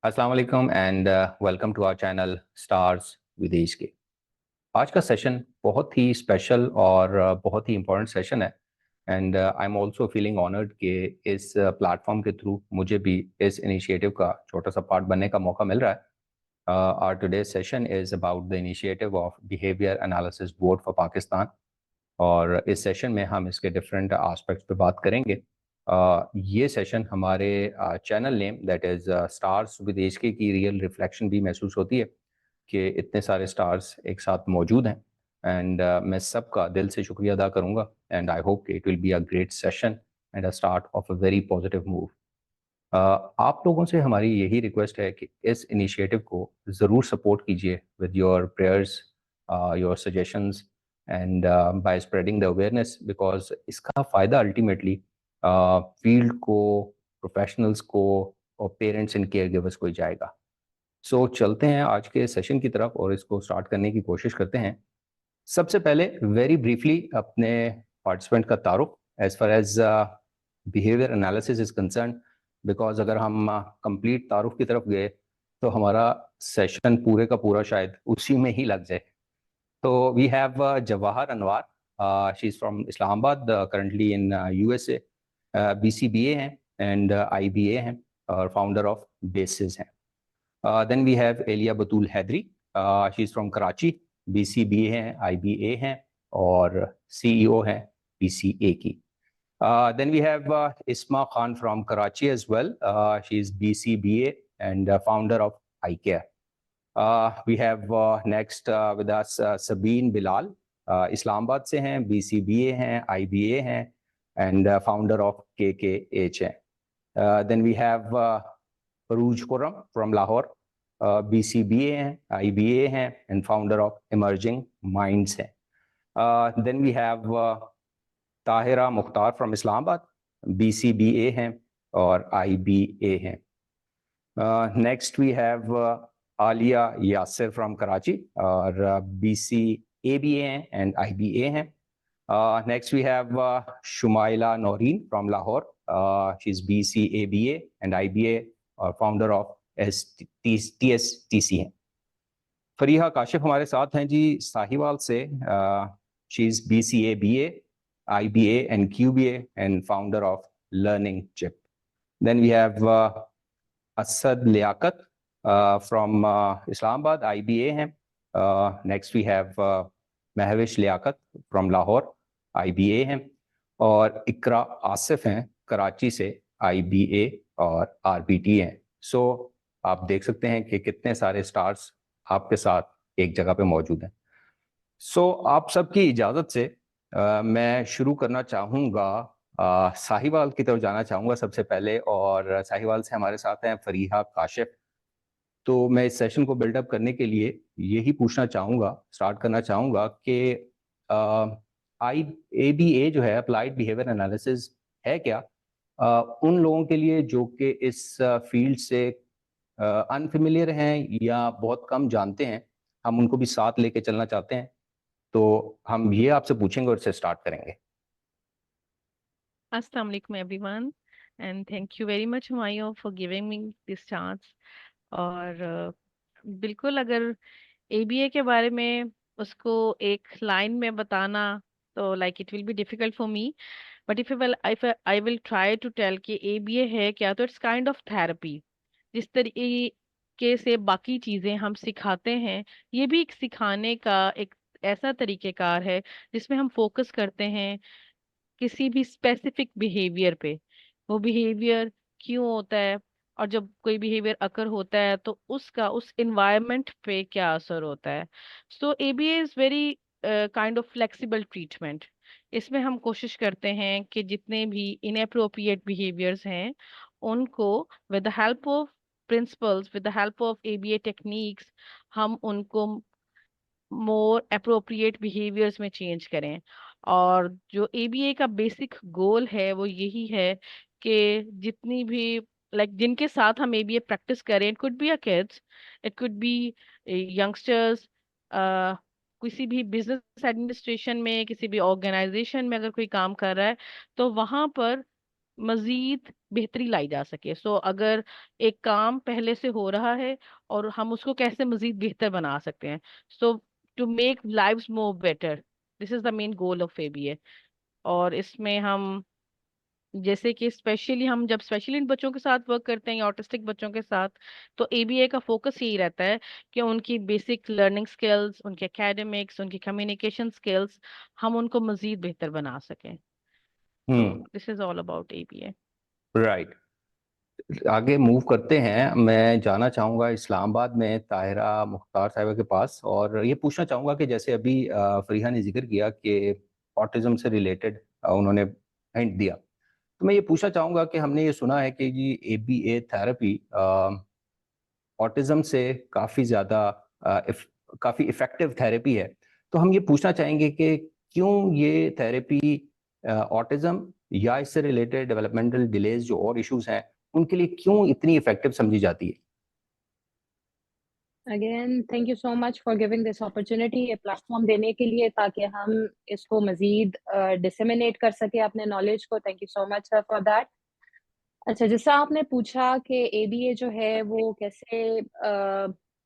अस्सलाम वालेकुम and welcome to our channel stars विदेश के। आज का सेशन बहुत ही स्पेशल और बहुत ही इम्पोर्टेंट सेशन है and I am also feeling honoured कि इस प्लेटफॉर्म के थ्रू मुझे भी इस इनिशिएटिव का छोटा सा पार्ट बनने का मौका मिल रहा है। Our today session is about the initiative of behaviour analysis board for Pakistan और इस सेशन में हम इसके डिफरेंट एस्पेक्ट्स पे बात करेंगे। ये सेशन हमारे channel name that is stars with HK की रियल रिफ्लेक्शन भी महसूस होती है कि इतने सारे स्टार्स एक साथ मौजूद हैं एंड मैं सबका दिल से शुक्रिया अदा करूंगा and I hope it will be a great session and a start of a very positive move. आप लोगों से हमारी यही रिक्वेस्ट है कि इस इनिशिएटिव को ज़रूर सपोर्ट कीजिए with your prayers, your suggestions and by spreading the awareness because इसका फ़ायदा अल्टीमेटली फील्ड को, प्रोफेशनल्स को और पेरेंट्स एंड केयर गिवर्स को ही जाएगा। सो चलते हैं आज के सेशन की तरफ और इसको स्टार्ट करने की कोशिश करते हैं। सबसे पहले वेरी ब्रीफली अपने पार्टिसिपेंट का तारुफ as far as behaviour analysis is concern because अगर हम कंप्लीट तारुफ की तरफ गए तो हमारा सेशन पूरे का पूरा शायद उसी में ही लग जाए। तो we have Jawahar Anwar, she is from Islamabad, currently in USA, BCBA हैं एंड आईबीए हैं और फाउंडर ऑफ बेसिस हैं। Then we have Aliya Batool Haidari, she is from Karachi, BCBA हैं, आईबीए हैं और सीईओ हैं पीसीए की। Then we have Isma Khan from Karachi as well. She is BCBA and founder of iCare. We have next with us Sabeen Bilal, Islamabad से हैं, BCBA हैं, IBA हैं and founder of KKH हैं. Then we have Farooj Khurram from Lahore, BCBA हैं, IBA हैं and founder of Emerging Minds हैं. Then we have Tahira Mukhtar from Islamabad, BCBA हैं और IBA हैं। Next we have Aliya Yasir from Karachi और BCABA हैं एंड IBA हैं। Next we have Shumaila Naureen from Lahore, she is BCABA and IBA और फाउंडर ऑफ TSTC हैं। फरीहा काशिफ हमारे साथ हैं जी साहिवाल से, she is BCABA, IBA and QBA and founder of Learning Chip. Then we have Asad Liaquat from Islamabad, IBA हैं. Next we have Mahwish Liaquat from Lahore, IBA हैं और इकरा आसिफ हैं कराची से, IBA और RBT हैं। So आप देख सकते हैं कि कितने सारे स्टार्स आपके साथ एक जगह पे मौजूद हैं। सो आप सबकी इजाज़त से मैं शुरू करना चाहूँगा, साहिवाल की तरफ जाना चाहूँगा सबसे पहले और साहिवाल से हमारे साथ हैं फरीहा काशिफ। तो मैं इस सेशन को बिल्डअप करने के लिए यही पूछना चाहूँगा, स्टार्ट करना चाहूँगा कि ABA जो है अप्लाइड बिहेवियर एनालिसिस है क्या उन लोगों के लिए जो कि इस फील्ड से अनफेमिलियर हैं या बहुत कम जानते हैं, हम उनको भी साथ लेके चलना चाहते हैं। तो हम ये आपसे पूछेंगे और इससे स्टार्ट करेंगे। Assalamu alaikum everyone and thank you very much Humayun for giving me this chance और बिल्कुल अगर ABA के बारे में उसको एक लाइन में बताना तो like it will be difficult for me but if I will try to tell कि ABA है क्या तो it's kind of therapy। जिस तरीके से बाकी चीजें हम सिखाते हैं ये भी एक सिखाने का एक ऐसा तरीकेकार है जिसमें हम फोकस करते हैं किसी भी स्पेसिफिक बिहेवियर पे। वो बिहेवियर क्यों होता है और जब कोई बिहेवियर अकर होता है तो उसका उस इन्वायरमेंट पे क्या असर होता है। सो ABA is very kind of flexible treatment. इसमें हम कोशिश करते हैं कि जितने भी इनअप्रोप्रिएट बिहेवियर्स हैं उनको with the help of principles, with the help of ABA techniques हम उनको मोर अप्रोप्रिएट बिहेवियर्स में चेंज करें। और जो ABA का बेसिक गोल है वो यही है कि जितनी भी जिनके साथ हम ABA प्रैक्टिस करें, it could be a kids, it could be youngsters, किसी भी बिजनेस एडमिनिस्ट्रेशन में, किसी भी ऑर्गेनाइजेशन में अगर कोई काम कर रहा है तो वहां पर मजीद बेहतरी लाई जा सके। सो अगर एक काम पहले से हो रहा है और हम उसको कैसे मजीद बेहतर बना सकते हैं, so to make lives more better, this is the main goal of ABA. और इसमें हम जैसे कि स्पेशली हम जब स्पेशली इन बच्चों के साथ वर्क करते हैं या ऑटिस्टिक बच्चों के साथ, तो एबीए का फोकस यही रहता है कि उनकी बेसिक लर्निंग स्किल्स, उनके एकेडमिक्स, उनकी कम्युनिकेशन स्किल्स हम उनको मजीद बेहतर बना सकें। So hmm. This is all about ABA. Right. आगे मूव करते हैं। मैं जाना चाहूँगा इस्लामाबाद में ताहिरा मुख्तार साहिबा के पास, और ये पूछना चाहूँगा कि जैसे अभी फरीहा ने जिक्र किया कि ऑटिज्म से रिलेटेड उन्होंने हिंट दिया, तो मैं ये पूछना चाहूँगा कि हमने ये सुना है कि जी एबीए थेरेपी ऑटिज्म से काफ़ी ज़्यादा काफ़ी इफ़ेक्टिव थेरेपी है। तो हम ये पूछना चाहेंगे कि क्यों ये थेरेपी ऑटिज्म या इससे रिलेटेड डेवलपमेंटल डिलेज जो और इश्यूज हैं उनके लिए क्यों इतनी इफ़ेक्टिव समझी जाती है? Again thank you so much for giving this opportunity, ये प्लेटफॉर्म देने के लिए ताकि हम इसको मजीद डिसेमिनेट कर सके अपने नॉलेज को। Thank you so much sir for that. अच्छा, जैसा आपने पूछा कि एबीए जो है वो कैसे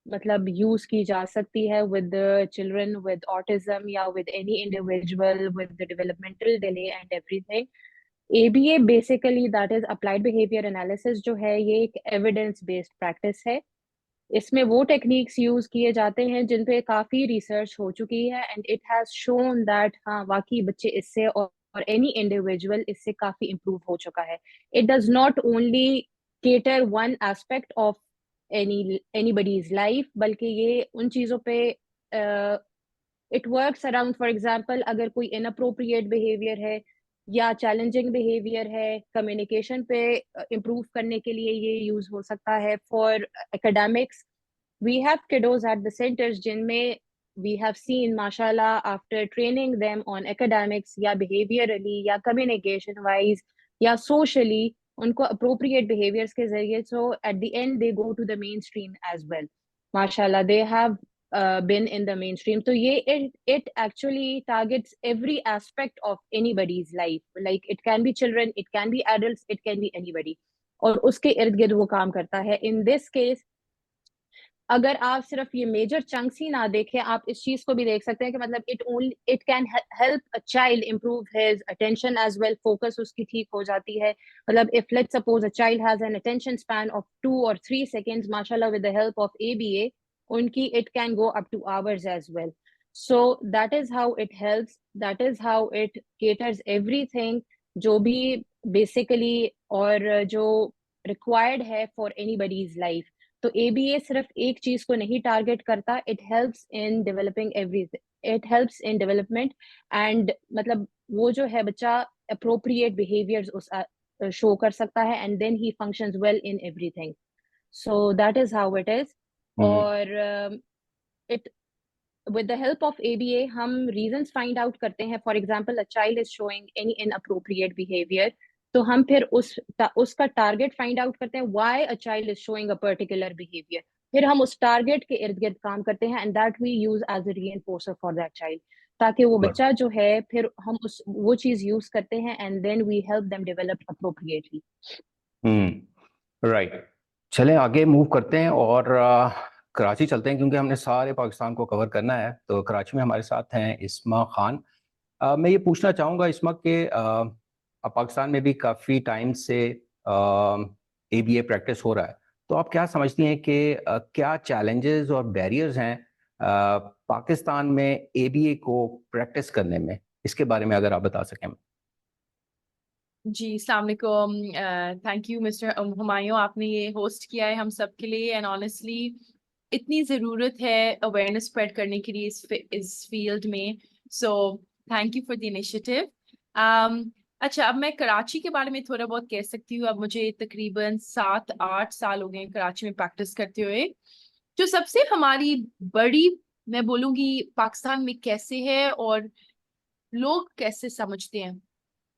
मतलब यूज की जा सकती है विद चिल्ड्रन विद ऑटिज्म या with any individual with developmental delay and everything. ABA basically that is applied behaviour analysis जो है, ये एक एविडेंस बेस्ड प्रैक्टिस है। इसमें वो टेक्निक्स यूज किए जाते हैं जिन पे काफी रिसर्च हो चुकी है and it has shown that हाँ वाकई बच्चे इससे और एनी इंडिविजुअल इससे काफी इम्प्रूव हो चुका है। It does not only cater one aspect of anybody's life, बल्कि ये उन चीजों पे it works around. For example, अगर कोई इनअप्रोप्रिएट बिहेवियर है या चैलेंजिंग बिहेवियर है, कम्युनिकेशन पे इम्प्रूव करने के लिए ये यूज हो सकता है। For academics, we have kiddos at the centers जिनमें we have seen mashallah after training them on academics या behaviorally या communication wise या socially उनको appropriate behaviors के जरिए, so at the end they go to the mainstream as well, mashallah they have been in the mainstream। तो ये it actually targets every aspect of anybody's life, like it can be children, it can be adults, it can be anybody, और उसके इर्द गिर्द वो काम करता है। in this case अगर आप सिर्फ ये मेजर चंक्स ही ना देखें, आप इस चीज को भी देख सकते हैं कि मतलब it can help a child improve his attention as well, focus उसकी ठीक हो जाती है। मतलब if let's suppose a child has an attention span of 2 or 3 seconds, माशाल्लाह with the help of ABA उनकी it can go up to hours as well. So that is how it helps, that is how it caters everything जो भी basically और जो required है for anybody's life. तो ABA सिर्फ एक चीज को नहीं टारगेट करता, it helps in developing everything, it helps in development and मतलब वो जो है बच्चा अप्रोप्रिएट बिहेवियर्स उस शो कर सकता है and then he functions well in everything. So that is how it is. Hmm. और it with the help of ABA हम reasons find out करते हैं। For example, a child is showing any inappropriate behavior, तो हम फिर उसका target find out करते हैं, why a child is showing a particular behavior, फिर हम उस टारगेट के इर्द गिर्द काम करते हैं and that we use as a reinforcer for that child, ताकि वो बच्चा जो है फिर हम उस वो चीज यूज करते हैं and then we help them develop appropriately. Right. चलें आगे मूव करते हैं और कराची चलते हैं, क्योंकि हमने सारे पाकिस्तान को कवर करना है। तो कराची में हमारे साथ हैं इस्मा खान। मैं ये पूछना चाहूँगा इस्मा के पाकिस्तान में भी काफ़ी टाइम से एबीए प्रैक्टिस हो रहा है, तो आप क्या समझती हैं कि क्या चैलेंजेस और बैरियर्स हैं पाकिस्तान में एबीए को प्रैक्टिस करने में? इसके बारे में अगर आप बता सकें। जी अस्सलाम वालेकुम। थैंक यू मिस्टर हुमायूं, आपने ये होस्ट किया है हम सब के लिए एंड ऑनेस्टली इतनी ज़रूरत है अवेयरनेस स्प्रेड करने के लिए इस फील्ड में, सो thank you for the initiative. अच्छा, अब मैं कराची के बारे में थोड़ा बहुत कह सकती हूँ। अब मुझे तकरीबन 7-8 साल हो गए कराची में प्रैक्टिस करते हुए। जो सबसे हमारी बड़ी, मैं बोलूँगी पाकिस्तान में कैसे है और लोग कैसे समझते हैं,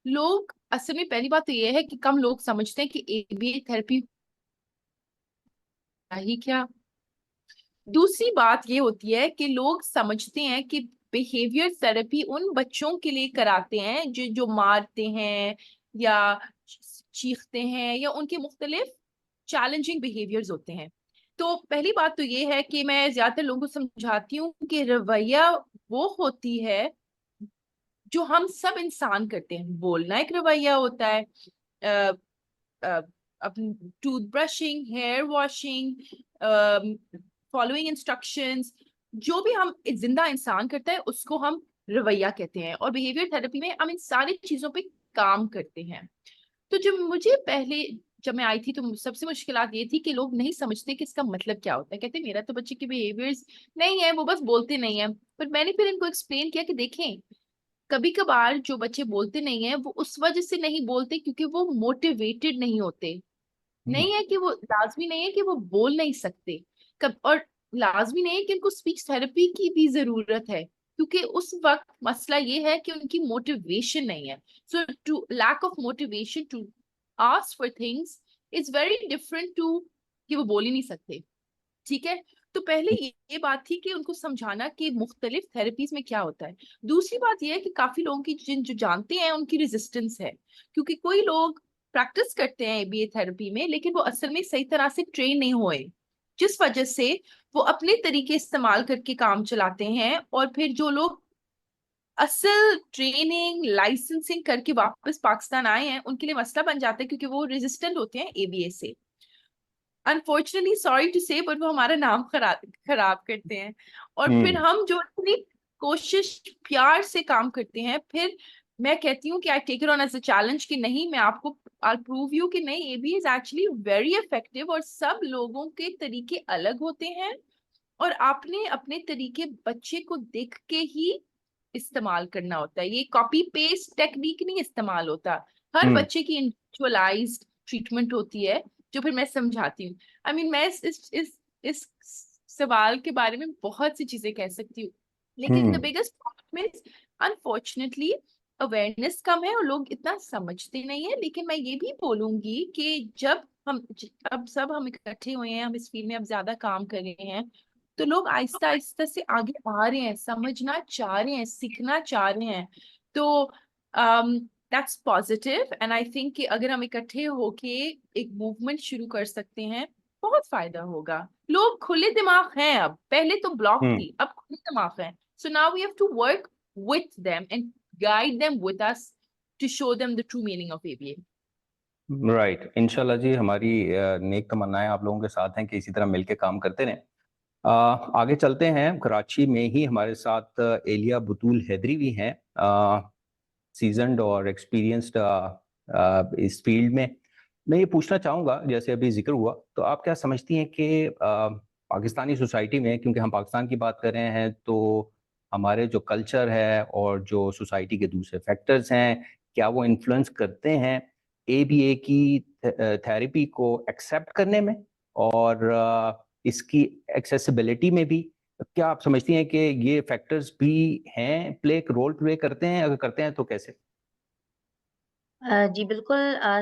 लोग असल में पहली बात तो ये है कि कम लोग समझते हैं कि एबीए थेरेपी ही क्या। दूसरी बात ये होती है कि लोग समझते हैं कि बिहेवियर थेरेपी उन बच्चों के लिए कराते हैं जो मारते हैं या चीखते हैं या उनके मुख्तलिफ चैलेंजिंग बिहेवियर्स होते हैं। तो पहली बात तो ये है कि मैं ज्यादातर लोगों को समझाती हूँ कि रवैया वो होती है जो हम सब इंसान करते हैं। बोलना एक रवैया होता है, अपनी tooth brushing, hair washing, following instructions, जो भी हम एक जिंदा इंसान करता है उसको हम रवैया कहते हैं। और बिहेवियर थेरेपी में हम इन सारी चीजों पे काम करते हैं। तो जब मैं आई थी तो सबसे मुश्किलात ये थी कि लोग नहीं समझते कि इसका मतलब क्या होता है। कहते मेरा तो बच्चे के बिहेवियर्स नहीं है, वो बस बोलते नहीं है। पर मैंने फिर इनको एक्सप्लेन किया कि देखें, कभी कभार जो बच्चे बोलते नहीं है वो उस वजह से नहीं बोलते क्योंकि वो मोटिवेटेड नहीं होते। नहीं है कि वो लाजमी नहीं है कि वो बोल नहीं सकते और लाजमी नहीं है कि उनको स्पीच थेरेपी की भी जरूरत है, क्योंकि उस वक्त मसला ये है कि उनकी मोटिवेशन नहीं है। So to lack of motivation to ask for things is very different to कि वो बोल ही नहीं सकते। ठीक है, तो पहले ये बात थी कि उनको समझाना कि मुख्तलिफ थेरेपीज में क्या होता है। दूसरी बात ये है कि काफी लोगों की जो जानते हैं उनकी रेजिस्टेंस है, क्योंकि कोई लोग प्रैक्टिस करते हैं एबीए थेरेपी में लेकिन वो असल में सही तरह से ट्रेन नहीं हुए, जिस वजह से वो अपने तरीके इस्तेमाल करके काम चलाते हैं। और फिर जो लोग असल ट्रेनिंग लाइसेंसिंग करके वापस पाकिस्तान आए हैं उनके लिए मसला बन जाता है, क्योंकि वो रेजिस्टेंट होते हैं एबीए से। अनफॉर्चुनेटली सॉरी टू से, बट वो हमारा नाम खराब करते हैं। और फिर हम जो इतनी कोशिश प्यार से काम करते हैं, फिर मैं कहती हूँ कि I take it on as a challenge कि नहीं, मैं आपको आई प्रूव यू कि नहीं, ABA is actually very effective. और सब लोगों के तरीके अलग होते हैं और आपने अपने तरीके बच्चे को देख के ही इस्तेमाल करना होता है। ये कॉपी पेस्ट टेक्निक नहीं इस्तेमाल होता। हर बच्चे की इंडिविजुअलाइज्ड ट्रीटमेंट होती है जो फिर मैं समझाती हूँ। आई मीन मैं इस सवाल के बारे में बहुत सी चीजें कह सकती हूँ, लेकिन the biggest problem is unfortunately awareness कम है और लोग इतना समझते नहीं है। लेकिन मैं ये भी बोलूंगी कि अब सब हम इकट्ठे हुए हैं, हम इस फील्ड में अब ज्यादा काम कर रहे हैं, तो लोग आहिस्ता आहिस्ता से आगे आ रहे हैं, समझना चाह रहे हैं, सीखना चाह रहे हैं। तो that's positive and I think कि अगर हम इकट्ठे होके एक मूवमेंट शुरू कर सकते हैं बहुत फायदा होगा। लोग खुले दिमाग हैं अब, पहले तो ब्लॉक थी, अब खुले दिमाग हैं। So now we have to work with them and guide them with us to show them the true meaning of ABA. Right, इंशाल्लाह जी, हमारी नेक तमन्नाएं आप लोगों के साथ हैं कि इसी तरह मिलके काम करते रहें। आगे चलते हैं। कराची में ही हमारे साथ एलिया बुतूल हैदरी भी हैं, सीजन्ड और एक्सपीरियंस्ड इस फील्ड में। मैं ये पूछना चाहूँगा, जैसे अभी जिक्र हुआ, तो आप क्या समझती हैं कि पाकिस्तानी सोसाइटी में, क्योंकि हम पाकिस्तान की बात कर रहे हैं, तो हमारे जो कल्चर है और जो सोसाइटी के दूसरे फैक्टर्स हैं, क्या वो इन्फ्लुएंस करते हैं एबीए की थेरेपी को एक्सेप्ट करने में और इसकी एक्सेसिबिलिटी में भी? क्या आप समझती हैं कि ये फैक्टर्स भी हैं, रोल प्ले करते हैं? अगर करते हैं तो कैसे? जी बिल्कुल।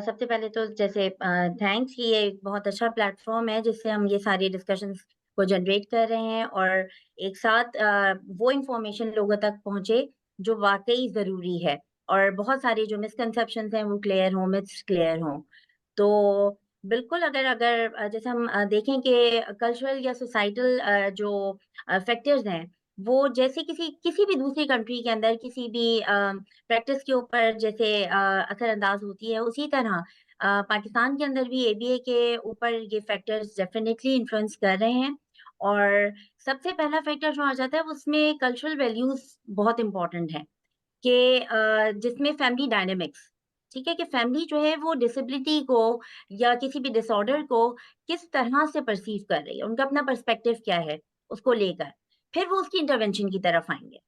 सबसे पहले तो जैसे थैंक्स कि ये एक बहुत अच्छा प्लेटफॉर्म है जिससे हम ये सारी डिस्कशंस को जनरेट कर रहे हैं और एक साथ वो इंफॉर्मेशन लोगों तक पहुंचे जो वाकई ज़रूरी है और बहुत सारे जो मिसकंसेप्शंस हैं वो क्लियर हों, मिथ्स क्लियर हों। तो बिल्कुल अगर अगर जैसे हम देखें कि कल्चरल या सोसाइटल जो फैक्टर्स हैं वो जैसे किसी भी दूसरी कंट्री के अंदर किसी भी प्रैक्टिस के ऊपर जैसे असरअंदाज होती है, उसी तरह पाकिस्तान के अंदर भी एबीए के ऊपर ये फैक्टर्स डेफिनेटली इन्फ्लुएंस कर रहे हैं। और सबसे पहला फैक्टर जो आ जाता है उसमें कल्चरल वैल्यूज बहुत इंपॉर्टेंट है कि जिसमें फैमिली डायनेमिक्स, ठीक है, कि फैमिली जो है वो डिसेबिलिटी को या किसी भी डिसऑर्डर को किस तरह से परसीव कर रही है, उनका अपना पर्सपेक्टिव क्या है उसको लेकर, फिर वो उसकी इंटरवेंशन की तरफ आएंगे।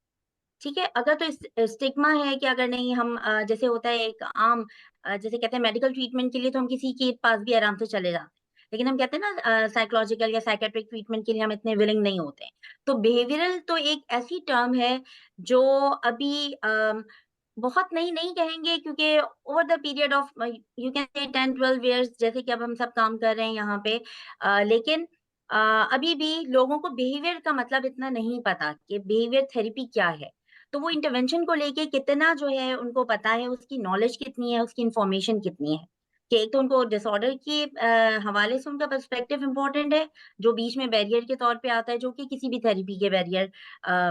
ठीक है, अगर तो स्टिग्मा है कि अगर नहीं हम जैसे होता है एक आम जैसे कहते हैं मेडिकल ट्रीटमेंट के लिए तो हम किसी के पास भी आराम से चले जाते हैं, लेकिन हम कहते हैं ना साइकोलॉजिकल या साइकेट्रिक ट्रीटमेंट के लिए हम इतने विलिंग नहीं होते हैं। तो बिहेवियरल तो एक ऐसी टर्म है जो अभी बहुत नहीं नहीं कहेंगे क्योंकि over the period of you can से 10-12 इयर्स जैसे कि अब हम सब काम कर रहे हैं यहाँ पे, लेकिन अभी भी लोगों को बिहेवियर का मतलब इतना नहीं पता कि बिहेवियर थेरेपी क्या है। तो वो इंटरवेंशन को लेके कितना जो है उनको पता है, उसकी नॉलेज कितनी है, उसकी इंफॉर्मेशन कितनी है। कि एक तो उनको डिसऑर्डर के हवाले से उनका पर्सपेक्टिव इम्पोर्टेंट है, जो बीच में बैरियर के तौर पे आता है, जो कि किसी भी थेरेपी के बैरियर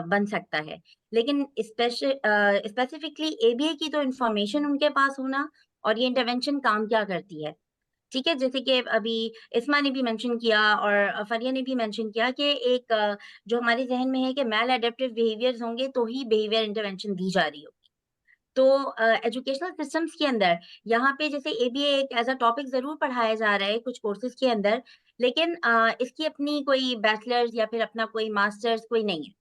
बन सकता है। लेकिन स्पेसिफिकली एबीए की तो इंफॉर्मेशन उनके पास होना और ये इंटरवेंशन काम क्या करती है, ठीक है। जैसे कि अभी इस्मा ने भी मेंशन किया और फरिया ने भी मेंशन किया कि एक जो हमारे जहन में है कि मैल एडेप्टिव बिहेवियर्स होंगे तो ही बिहेवियर इंटरवेंशन दी जा रही होगी। तो एजुकेशनल सिस्टम्स के अंदर यहाँ पे जैसे एबीए एक एज अ टॉपिक जरूर पढ़ाया जा रहा है कुछ कोर्सेज के अंदर, लेकिन इसकी अपनी कोई बैचलर्स या फिर अपना कोई मास्टर्स कोई नहीं है।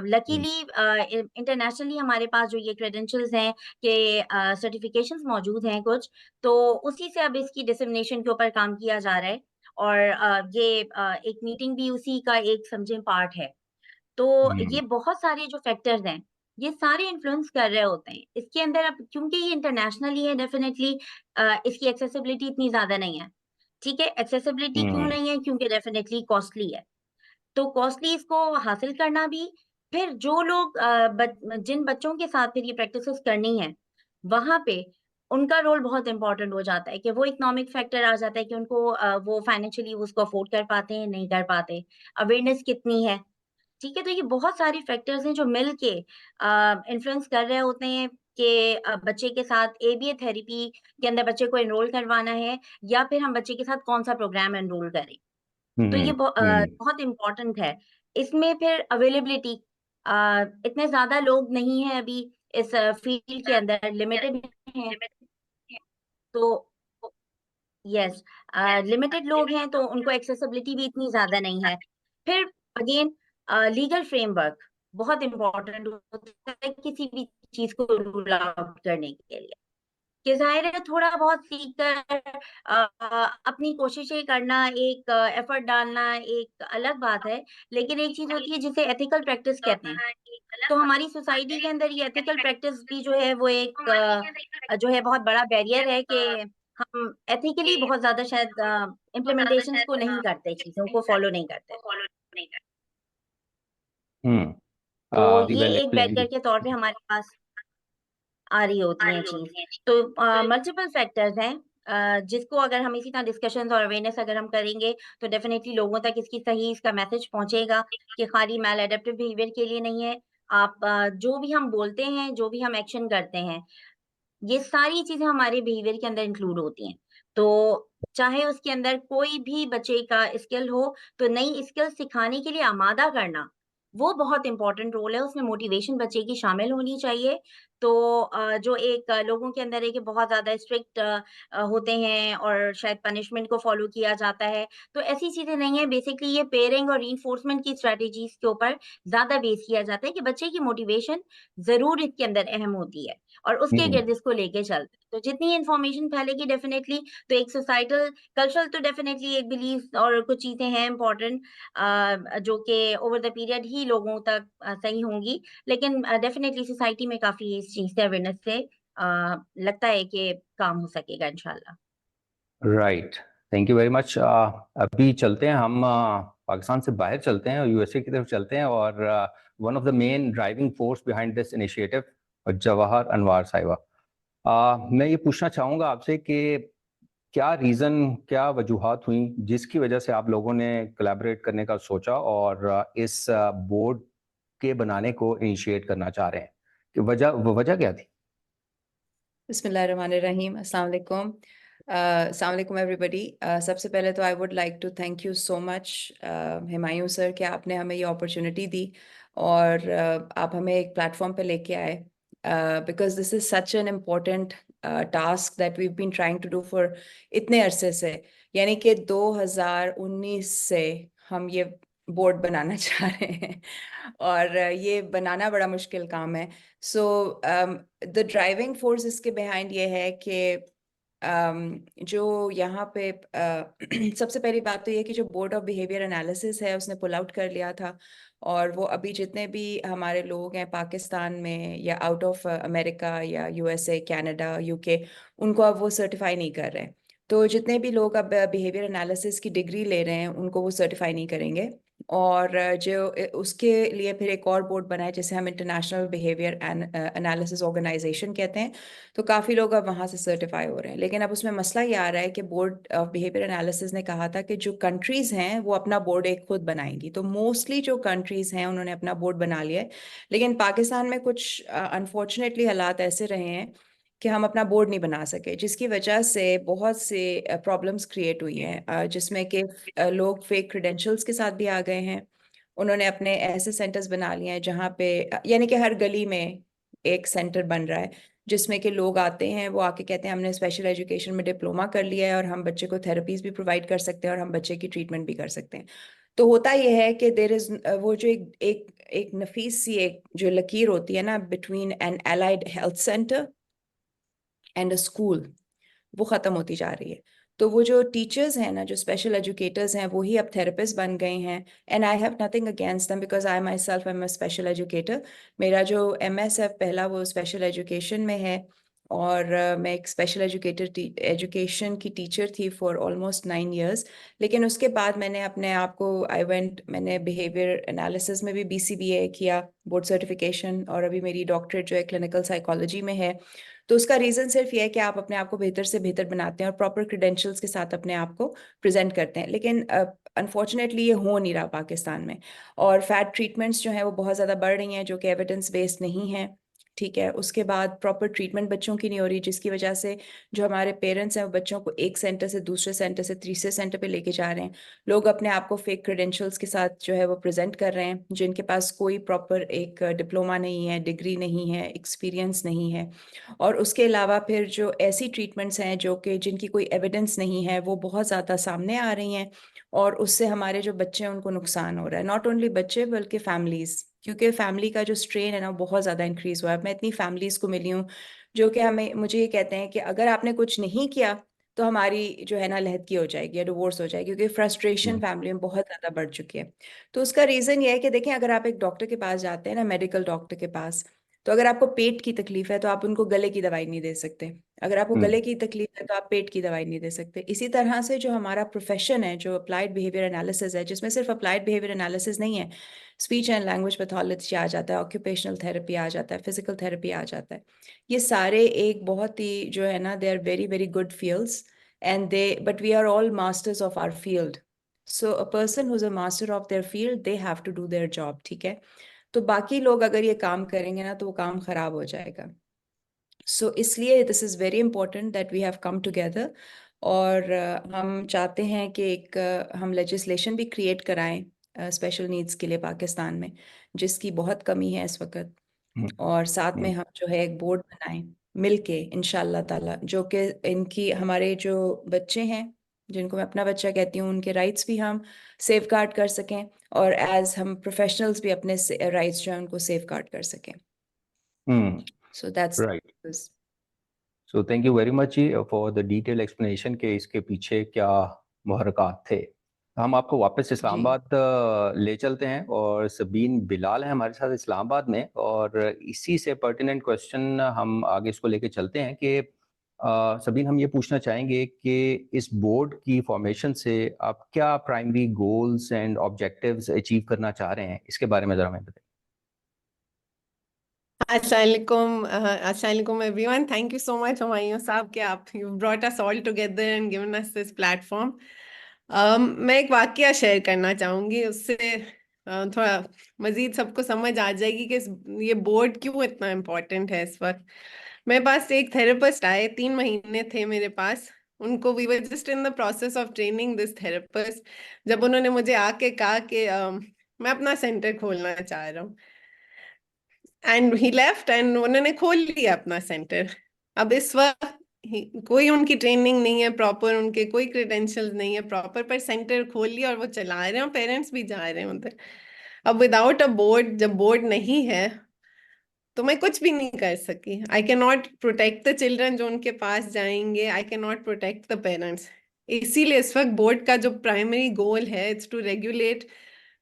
लकीली इंटरनेशनली हमारे पास जो ये क्रेडेंशियल्स हैं कि सर्टिफिकेशंस मौजूद हैं कुछ, तो उसी से अब इसकी डिसमिनेशन के ऊपर काम किया जा रहा है और ये एक मीटिंग भी उसी का एक समझे पार्ट है। तो ये बहुत सारे जो फैक्टर्स हैं ये सारे इन्फ्लुएंस कर रहे होते हैं इसके अंदर। अब क्योंकि ये इंटरनेशनली है डेफिनेटली इसकी एक्सेसिबिलिटी इतनी ज्यादा नहीं है, ठीक है। एक्सेसिबिलिटी क्यों नहीं है? क्योंकि डेफिनेटली कॉस्टली है। तो कॉस्टली इसको हासिल करना भी, फिर जो लोग जिन बच्चों के साथ फिर ये प्रैक्टिसेस करनी है वहां पे उनका रोल बहुत इंपॉर्टेंट हो जाता है कि वो इकोनॉमिक फैक्टर आ जाता है कि उनको वो फाइनेंशियली उसको अफोर्ड कर पाते हैं नहीं कर पाते, अवेयरनेस कितनी है, ठीक है। तो ये बहुत सारे फैक्टर्स हैं जो मिल के इन्फ्लुएंस कर रहे होते हैं कि बच्चे के साथ एबीए थेरेपी के अंदर बच्चे को एनरोल करवाना है या फिर हम बच्चे के साथ कौन सा प्रोग्राम एनरोल करें। तो ये बहुत इम्पोर्टेंट है। इसमें फिर अवेलेबिलिटी, इतने ज्यादा लोग नहीं है अभी इस फील्ड के अंदर, लिमिटेड हैं। तो यस, लिमिटेड लोग हैं तो उनको एक्सेसिबिलिटी भी इतनी ज्यादा नहीं है। फिर अगेन लीगल फ्रेमवर्क बहुत इम्पोर्टेंट होता है किसी भी चीज को रूल आउट करने के लिए, कि जाहिर है थोड़ा बहुत सीख कर अपनी कोशिशें करना, एक एफर्ट डालना एक अलग बात है, लेकिन एक चीज होती है जिसे एथिकल प्रैक्टिस कहते हैं। तो हमारी सोसाइटी के अंदर ये एथिकल प्रैक्टिस भी जो है वो एक जो है बहुत बड़ा बैरियर है कि हम एथिकली बहुत ज्यादा शायद इम्प्लीमेंटेशंस को नहीं करते, चीजों को फॉलो नहीं करते। तो ये वेल एक एक्सप्लेन्ड। बैरियर के तौर पे हमारे पास आ रही होती हैं चीज। तो मल्टीपल फैक्टर्स हैं जिसको अगर हम इसी तरह डिस्कशन और अवेयरनेस अगर हम करेंगे तो डेफिनेटली लोगों तक इसकी सही इसका मैसेज पहुंचेगा कि खाली मैल एडेप्टिव बिहेवियर के लिए नहीं है। आप जो भी हम बोलते हैं, जो भी हम एक्शन करते हैं, ये सारी चीजें हमारे बिहेवियर के अंदर इंक्लूड होती हैं। तो चाहे उसके अंदर कोई भी बच्चे का स्किल हो, तो नई स्किल सिखाने के लिए आमादा करना वो बहुत इंपॉर्टेंट रोल है, उसमें मोटिवेशन बच्चे की शामिल होनी चाहिए। तो जो एक लोगों के अंदर है कि बहुत ज्यादा स्ट्रिक्ट होते हैं और शायद पनिशमेंट को फॉलो किया जाता है, तो ऐसी चीजें नहीं है। बेसिकली ये पेयरिंग और रीइंफोर्समेंट की स्ट्रेटेजीज के ऊपर ज्यादा बेस किया जाता है कि बच्चे की मोटिवेशन जरूर इसके अंदर अहम होती है और उसके गिर्द इसको लेके चलते हैं। तो जितनी इन्फॉर्मेशन फैलेगी डेफिनेटली, तो एक सोसाइटल कल्चरल तो डेफिनेटली एक बिलीफ और कुछ चीजें हैं इम्पोर्टेंट जो कि ओवर द पीरियड ही लोगों तक सही होंगी, लेकिन डेफिनेटली सोसाइटी में काफी इस चीज से अवेयरनेस से लगता है कि काम हो सकेगा इंशाल्लाह। Right, thank you very much. अभी चलते हैं हम पाकिस्तान से बाहर चलते हैं और यूएसए की तरफ चलते हैं और one of the main driving force behind this initiative Jawahar Anwar साहिबा। मैं ये पूछना चाहूँगा आपसे कि क्या रीज़न, क्या वजूहात हुई जिसकी वजह से आप लोगों ने कोलैबोरेट करने का सोचा और इस बोर्ड के बनाने को इनिशिएट करना चाह रहे हैं, कि वजह क्या थी? बिस्मिल्लाहिर्रहमानिर्रहीम, अस्सलाम वालेकुम एवरीबॉडी। सबसे पहले तो I would like to thank you so much Humayun sir कि आपने हमें ये अपॉर्चुनिटी दी और आप हमें एक प्लेटफॉर्म पे लेके आए, because this is such an important task that we been trying to do for इतने अरसे से, यानी कि 2019 से हम ये बोर्ड बनाना चाह रहे हैं और ये बनाना बड़ा मुश्किल काम है। सो द ड्राइविंग फोर्स इसके बिहाइंड ये है कि जो यहाँ पे सबसे पहली बात तो ये कि जो बोर्ड ऑफ बिहेवियर एनालिसिस है उसने पुल आउट कर लिया था और वो अभी जितने भी हमारे लोग हैं पाकिस्तान में या आउट ऑफ अमेरिका या यूएसए, कनाडा, यूके, उनको अब वो सर्टिफाई नहीं कर रहे हैं। तो जितने भी लोग अब बिहेवियर एनालिसिस की डिग्री ले रहे हैं उनको वो सर्टिफाई नहीं करेंगे, और जो उसके लिए फिर एक और बोर्ड बना है जिसे हम इंटरनेशनल बिहेवियर एनालिसिस ऑर्गेनाइजेशन कहते हैं। तो काफ़ी लोग अब वहाँ से सर्टिफाई हो रहे हैं, लेकिन अब उसमें मसला ये आ रहा है कि बोर्ड ऑफ बिहेवियर एनालिसिस ने कहा था कि जो कंट्रीज़ हैं वो अपना बोर्ड एक खुद बनाएंगी। तो मोस्टली जो कंट्रीज़ हैं उन्होंने अपना बोर्ड बना लिया है, लेकिन पाकिस्तान में कुछ अनफॉर्चुनेटली हालात ऐसे रहे हैं कि हम अपना बोर्ड नहीं बना सके, जिसकी वजह से बहुत से प्रॉब्लम्स क्रिएट हुई हैं, जिसमें कि लोग फेक क्रेडेंशियल्स के साथ भी आ गए हैं। उन्होंने अपने ऐसे सेंटर्स बना लिए हैं जहाँ पे यानी कि हर गली में एक सेंटर बन रहा है, जिसमें कि लोग आते हैं, वो आके कहते हैं हमने स्पेशल एजुकेशन में डिप्लोमा कर लिया है और हम बच्चे को थेरेपीज भी प्रोवाइड कर सकते हैं और हम बच्चे की ट्रीटमेंट भी कर सकते हैं। तो होता यह है कि देर इज वो जो एक नफीस सी एक जो लकीर होती है ना between an allied health centre and a school, वो ख़त्म होती जा रही है। तो वो जो टीचर्स हैं ना, जो स्पेशल एजुकेटर्स हैं, वो ही अब थेरेपिस्ट बन गए हैं। And I have nothing against them because I my self am a special educator. मेरा जो MS है पहला वो स्पेशल एजुकेशन में है, और मैं एक स्पेशल एजुकेशन की टीचर थी फॉर ऑलमोस्ट 9 years। लेकिन उसके बाद मैंने अपने आप को मैंने बिहेवियर एनालिसिस में भी BCBA किया, बोर्ड सर्टिफिकेशन, और अभी मेरी डॉक्टरेट जो है क्लिनिकल साइकोलॉजी में है। तो उसका रीज़न सिर्फ ये है कि आप अपने आप को बेहतर से बेहतर बनाते हैं और प्रॉपर क्रेडेंशियल्स के साथ अपने आप को प्रेजेंट करते हैं। लेकिन अनफॉर्चुनेटली ये हो नहीं रहा पाकिस्तान में, और फैट ट्रीटमेंट्स जो हैं वो बहुत ज़्यादा बढ़ रही हैं जो कि एविडेंस बेस्ड नहीं है। ठीक है, उसके बाद प्रॉपर ट्रीटमेंट बच्चों की नहीं हो रही, जिसकी वजह से जो हमारे पेरेंट्स हैं वो बच्चों को एक सेंटर से दूसरे सेंटर से तीसरे सेंटर पे लेके जा रहे हैं। लोग अपने आप को फेक क्रेडेंशियल्स के साथ जो है वो प्रेजेंट कर रहे हैं, जिनके पास कोई प्रॉपर एक डिप्लोमा नहीं है, डिग्री नहीं है, एक्सपीरियंस नहीं है। और उसके अलावा फिर जो ऐसी ट्रीटमेंट्स हैं जो कि जिनकी कोई एविडेंस नहीं है, वो बहुत ज़्यादा सामने आ रही हैं, और उससे हमारे जो बच्चे हैं उनको नुकसान हो रहा है। नॉट ओनली बच्चे बल्कि फैमिलीज़, क्योंकि फैमिली का जो स्ट्रेन है ना बहुत ज़्यादा इंक्रीज़ हुआ है। मैं इतनी फैमिलीज़ को मिली हूँ जो कि मुझे ये कहते हैं कि अगर आपने कुछ नहीं किया तो हमारी जो है ना लहदकी हो जाएगी या डिवोर्स हो जाएगी, क्योंकि फ्रस्ट्रेशन फैमिली में बहुत ज़्यादा बढ़ चुकी है। तो उसका रीज़न ये है कि देखें, अगर आप एक डॉक्टर के पास जाते हैं ना, मेडिकल डॉक्टर के पास, तो अगर आपको पेट की तकलीफ है तो आप उनको गले की दवाई नहीं दे सकते। अगर आपको गले की तकलीफ है तो आप पेट की दवाई नहीं दे सकते। इसी तरह से जो हमारा प्रोफेशन है, जो अप्लाइड बिहेवियर एनालिसिस है, जिसमें सिर्फ अप्लाइड बिहेवियर एनालिसिस नहीं है, स्पीच एंड लैंग्वेज पैथोलॉजी आ जाता है, ऑक्यूपेशनल थेरेपी आ जाता है, फिजिकल थेरेपी आ जाता है। ये सारे एक बहुत ही जो है ना, they are very very good fields, and they but we are all masters of our field. So a person who is a master of their field, they have to do their job. ठीक है, तो बाकी लोग अगर ये काम करेंगे ना तो वो काम खराब हो जाएगा। सो इसलिए this is very important that we have come together, और हम चाहते हैं कि एक हम लेजिस्लेशन भी क्रिएट कराएं स्पेशल नीड्स के लिए पाकिस्तान में, जिसकी बहुत कमी है इस वक्त। और साथ में हम जो है एक बोर्ड बनाएं मिलके इंशाल्लाह ताला, जो कि इनकी हमारे जो बच्चे हैं, जिनको मैं अपना बच्चा कहती हूँ, उनके राइट्स भी हम सेफ गार्ड कर सकें, और एज हम प्रोफेशनल्स भी अपने राइट्स जो हैं उनको सेफ गार्ड कर सकें। So that's right. So thank you very much जी फॉर द डिटेल एक्सप्लेनेशन के इसके पीछे क्या मुहर्रकात थे। हम आपको वापस इस्लामाबाद ले चलते हैं, और सबीन बिलाल है हमारे साथ इस्लामाबाद में, और इसी से पर्टिनेंट क्वेश्चन हम आगे इसको लेके चलते हैं कि सबीन, हम ये पूछना चाहेंगे कि इस बोर्ड की फॉर्मेशन से आप क्या primary goals and objectives achieve करना चाह रहे हैं, इसके बारे में ज़रा हमें बताइए। Assalamualaikum everyone. Thank you so much, Humayun साहब, कि आप you brought us all together and given us this platform. मैं एक वाकया शेयर करना चाहूँगी, उससे थोड़ा मज़ीद सबको समझ आ जाएगी कि ये बोर्ड क्यों इतना इम्पोर्टेंट है इस वक्त। मेरे पास एक थेरेपिस्ट आए, 3 महीने थे मेरे पास उनको। We were just in the process of training this therapist, जब उन्होंने मुझे आके कहा कि मैं अपना सेंटर खोलना चाह रहा हूँ, एंड ही लेफ्ट एंड उन्होंने खोल लिया अपना सेंटर। अब इस वक्त कोई उनकी ट्रेनिंग नहीं है प्रॉपर, उनके कोई क्रेडेंशियल्स नहीं है प्रॉपर, पर सेंटर खोल लिया और वो चला रहे हैं, पेरेंट्स भी जा रहे हैं उधर। अब विदाउट अ बोर्ड, जब बोर्ड नहीं है तो मैं कुछ भी नहीं कर सकी। I can not protect the children जो उनके पास जाएंगे, I can not protect the parents. इसीलिए इस वक्त बोर्ड का जो प्राइमरी गोल है, it's to regulate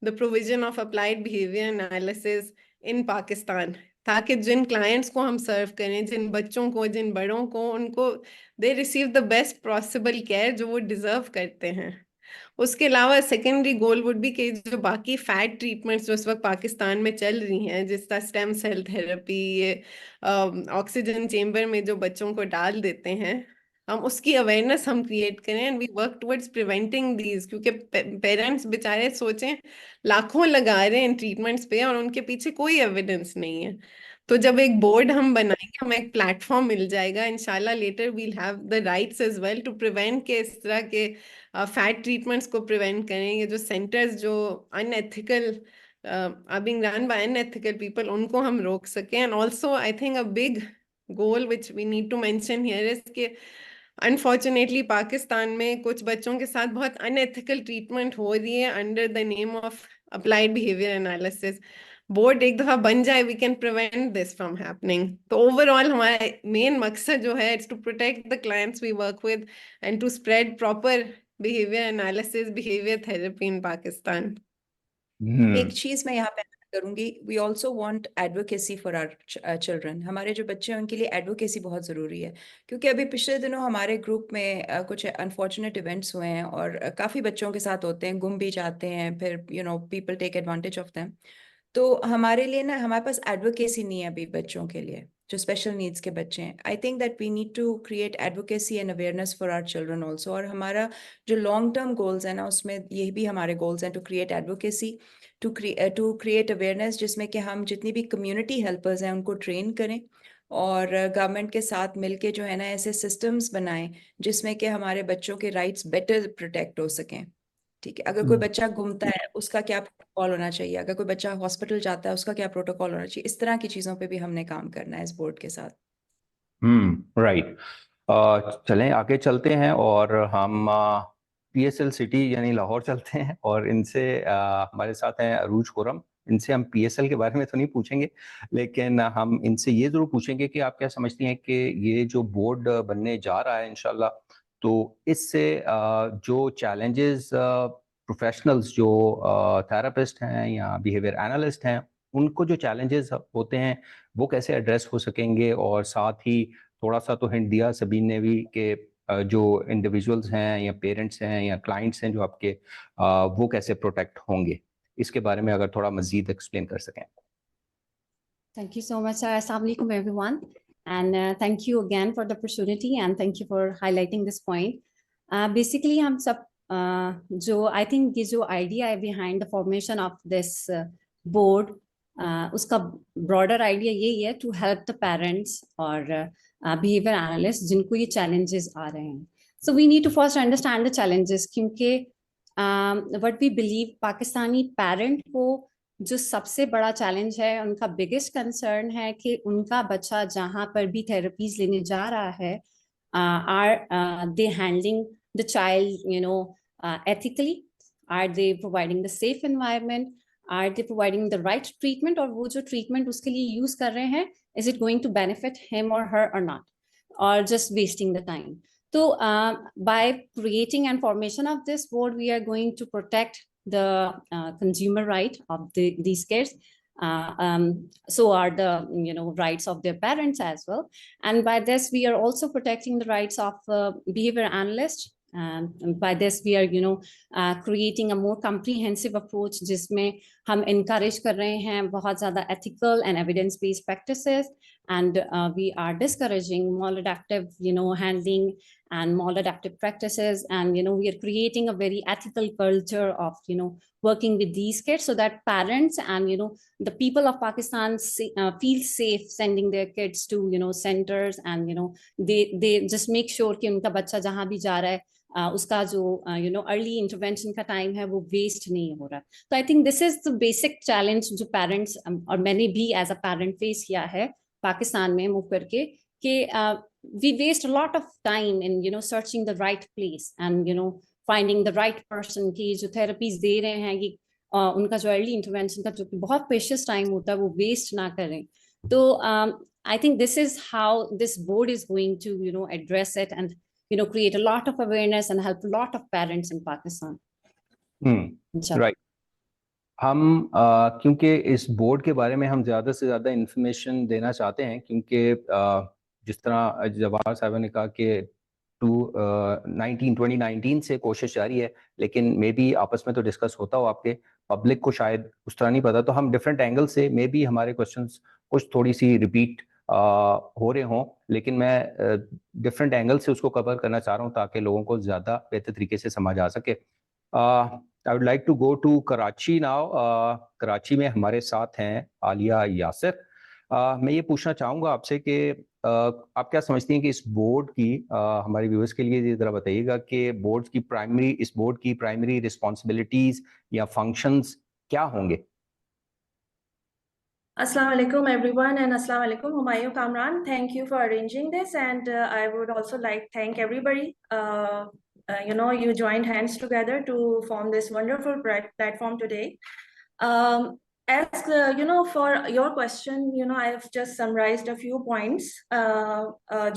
the provision of applied behaviour analysis in Pakistan, ताकि जिन क्लाइंट्स को हम सर्व करें, जिन बच्चों को, जिन बड़ों को, उनको they receive the best possible care जो वो डिजर्व करते हैं। उसके अलावा सेकेंडरी गोल वुड बी कि जो बाकी फैट ट्रीटमेंट्स जो इस वक्त पाकिस्तान में चल रही हैं, जिस तरह stem cell therapy, oxygen chamber में जो बच्चों को डाल देते हैं, हम उसकी अवेयरनेस हम क्रिएट करें and we work towards preventing these. क्योंकि पेरेंट्स बेचारे सोचें लाखों लगा रहे हैं इन ट्रीटमेंट्स पे और उनके पीछे कोई एविडेंस नहीं है। तो जब एक बोर्ड हम बनाएंगे, हमें एक प्लेटफॉर्म मिल जाएगा, इंशाल्लाह later we'll have the rights as well to prevent के इस तरह के फैट ट्रीटमेंट्स को प्रिवेंट करें। ये जो सेंटर्स जो unethical are being run by unethical people, उनको हम रोक सकें। And also I think a big goal which we need to mention here is के अनफॉर्चुनेटली पाकिस्तान में कुछ बच्चों के साथ बहुत अनएथिकल ट्रीटमेंट हो रही है under the name of applied behaviour analysis. Board एक दफा बन जाए, we can prevent this from happening. तो ओवरऑल हमारा मेन मकसद जो है it's to protect the clients we work with and to spread proper behaviour analysis, behaviour therapy in Pakistan. एक चीज मैं यहाँ पे add करूंगी, we also want advocacy for our children. हमारे जो बच्चे हैं उनके लिए एडवोकेसी बहुत ज़रूरी है, क्योंकि अभी पिछले दिनों हमारे ग्रुप में कुछ अनफॉर्चुनेट इवेंट्स हुए हैं और काफ़ी बच्चों के साथ होते हैं, गुम भी जाते हैं, फिर people take advantage of them. तो हमारे लिए ना, हमारे पास एडवोकेसी नहीं है अभी बच्चों के लिए जो स्पेशल नीड्स के बच्चे हैं। I think that we need to create advocacy and awareness for our children also. और हमारा जो लॉन्ग टर्म गोल्स है ना, उसमें यही भी हमारे गोल्स हैं, to create advocacy, to create awareness, जिसमें कि हम जितनी भी कम्युनिटी हेल्पर्स हैं उनको ट्रेन करें और गवर्नमेंट के साथ मिलके जो है ना ऐसे सिस्टम्स बनाएं जिसमें कि हमारे बच्चों के राइट्स बेटर प्रोटेक्ट हो सकें। ठीक है, अगर कोई बच्चा घूमता है उसका क्या प्रोटोकॉल होना चाहिए, अगर कोई बच्चा हॉस्पिटल जाता है उसका क्या प्रोटोकॉल होना चाहिए, इस तरह की चीज़ों पे भी हमने काम करना है इस बोर्ड के साथ। राइट। चलें आगे चलते हैं और हम PSL सिटी यानी लाहौर चलते हैं और इनसे हमारे साथ हैं अरूज खुरम। इनसे हम PSL के बारे में तो नहीं पूछेंगे, लेकिन हम इनसे ये ज़रूर पूछेंगे कि आप क्या समझती हैं कि ये जो बोर्ड बनने जा रहा है इंशाल्लाह, तो इससे जो चैलेंजेस प्रोफेशनल्स जो थेरेपिस्ट हैं या बिहेवियर एनालिस्ट हैं, उनको जो चैलेंजेस होते हैं वो कैसे एड्रेस हो सकेंगे, और साथ ही थोड़ा सा तो हिंट दिया सबीन ने भी कि जो इंडिविजुअल्स हैं या पेरेंट्स हैं या क्लाइंट्स हैं जो आपके, वो कैसे प्रोटेक्ट होंगे, इसके बारे में अगर थोड़ा मजीद एक्सप्लेन कर सकें। Thank you so much. Assalamu alaikum everyone, and thank you again for the opportunity and thank you for highlighting this point. Basically, हम सब जो I think ये जो idea है behind the formation of this board, उसका broader idea यही है to help the parents और behavior analysts जिनको ये challenges आ रहे हैं. So we need to first understand the challenges, क्योंकि what we believe Pakistani parent को जो सबसे बड़ा चैलेंज है, उनका बिगेस्ट कंसर्न है कि उनका बच्चा जहाँ पर भी थेरेपीज लेने जा रहा है, are they handling the child ethically, are they providing the safe environment, are they providing the right treatment, और वो जो ट्रीटमेंट उसके लिए यूज कर रहे हैं, is it going to benefit him और हर और नॉट, और just wasting the time. So by creating and formation of this board, we are going to protect the consumer right of these kids. So are the rights of their parents as well. And by this, we are also protecting the rights of behavior analysts. And by this, we are creating a more comprehensive approach, जिसमें हम encourage कर रहे हैं बहुत ज़्यादा ethical and evidence-based practices, and we are discouraging maladaptive, handling and maladaptive practices, and we are creating a very ethical culture of working with these kids, so that parents and the people of Pakistan feel safe sending their kids to centers, and they just make sure कि उनका बच्चा जहाँ भी जा रहा है उसका जो अर्ली इंटरवेंशन का टाइम है वो वेस्ट नहीं हो रहा. तो I think this is the basic challenge जो पेरेंट्स और मैंने भी एज अ पेरेंट फेस किया है पाकिस्तान में मूव करके, कि we waste a lot of time in searching the right place and finding the right person कि जो therapies दे रहे हैं कि उनका जो early intervention का जो बहुत precious time होता है वो waste ना करें. तो I think this is how this board is going to address it and create a lot of awareness and help a lot of parents in Pakistan. Right. हम क्योंकि इस बोर्ड के बारे में हम ज़्यादा से ज़्यादा इंफॉर्मेशन देना चाहते हैं, क्योंकि जिस तरह जवाहर साहब ने कहा कि टू 2019 से कोशिश जारी है, लेकिन मे बी आपस में तो डिस्कस होता हो, आपके पब्लिक को शायद उस तरह नहीं पता, तो हम डिफरेंट एंगल से मे बी हमारे क्वेश्चंस कुछ थोड़ी सी रिपीट हो रहे हों, लेकिन मैं डिफरेंट एंगल से उसको कवर करना चाह रहा हूँ ताकि लोगों को ज़्यादा बेहतर तरीके से समझ आ सके। I would like to go to Karachi now. Karachi में हमारे साथ हैं आलिया यासिर। मैं ये पूछना चाहूँगा आपसे कि आप क्या समझती हैं कि इस बोर्ड की, हमारे व्यूअर्स के लिए ज़रा बताइएगा कि इस बोर्ड की प्राइमरी रिस्पॉन्सिबिलिटीज़ या फंक्शंस क्या होंगे? Assalamu alaikum everyone, and assalamu alaikum Humayun Kamran. Thank you for arranging this, and I would also like thank everybody. You joined hands together to form this wonderful platform today. For your question, I have just summarized a few points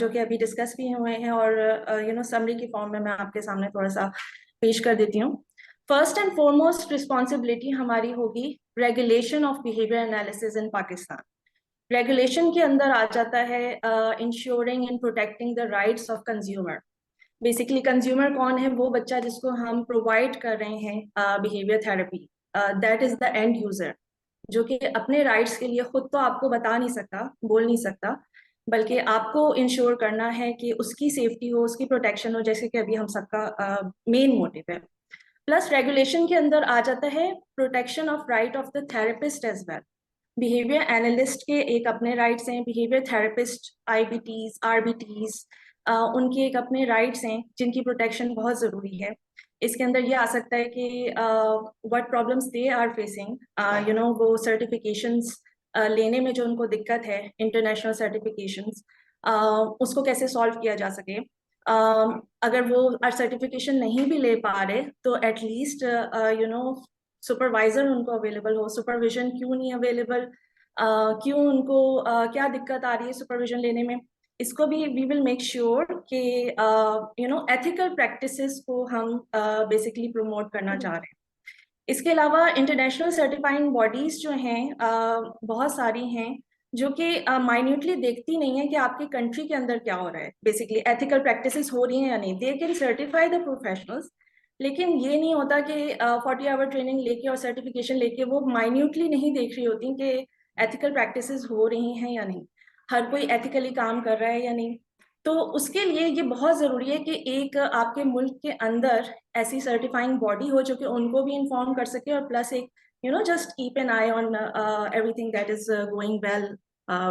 जो कि अभी discuss भी हुए हैं, और summary की form में मैं आपके सामने थोड़ा सा पेश कर देती हूँ। फर्स्ट एंड फॉरमोस्ट रिस्पॉन्सिबिलिटी हमारी होगी regulation of behaviour analysis in Pakistan. Regulation के अंदर आ जाता है ensuring and protecting the rights of consumer. Basically consumer कौन है? वो बच्चा जिसको हम प्रोवाइड कर रहे हैं behaviour therapy, that is the end user, जो कि अपने राइट्स के लिए खुद तो आपको बता नहीं सकता, बोल नहीं सकता, बल्कि आपको इंश्योर करना है कि उसकी सेफ्टी हो, उसकी प्रोटेक्शन हो, जैसे कि अभी हम सबका मेन मोटिव है। प्लस रेगुलेशन के अंदर आ जाता है protection of right of the therapist as well. Behaviour analyst के एक अपने राइट्स हैं, बिहेवियर थेरेपिस्ट, IBTs, RBTs, उनके एक अपने राइट्स हैं जिनकी प्रोटेक्शन बहुत ज़रूरी है। इसके अंदर ये आ सकता है कि what problems they are facing, वो सर्टिफिकेशंस लेने में जो उनको दिक्कत है, इंटरनेशनल सर्टिफिकेशंस, उसको कैसे सॉल्व किया जा सके। अगर वो सर्टिफिकेशन नहीं भी ले पा रहे तो एटलीस्ट सुपरवाइजर उनको अवेलेबल हो। सुपरविजन क्यों नहीं अवेलेबल, क्यों उनको क्या दिक्कत आ रही है सुपरविजन लेने में, इसको भी वी विल मेक श्योर कि एथिकल प्रैक्टिसेस को हम बेसिकली प्रमोट करना चाह रहे हैं। इसके अलावा इंटरनेशनल सर्टिफाइंग बॉडीज जो हैं बहुत सारी हैं जो कि माइन्यूटली देखती नहीं है कि आपकी कंट्री के अंदर क्या हो रहा है, बेसिकली एथिकल प्रैक्टिसेस हो रही हैं या नहीं। They can certify the professionals, लेकिन ये नहीं होता कि 40 आवर ट्रेनिंग लेके और सर्टिफिकेशन लेके वो माइन्यूटली नहीं देख रही होती कि एथिकल प्रैक्टिसेस हो रही हैं या नहीं, हर कोई एथिकली काम कर रहा है या नहीं। तो उसके लिए ये बहुत ज़रूरी है कि एक आपके मुल्क के अंदर ऐसी सर्टिफाइंग बॉडी हो जो कि उनको भी इन्फॉर्म कर सके, और प्लस एक just keep an eye on everything that is going well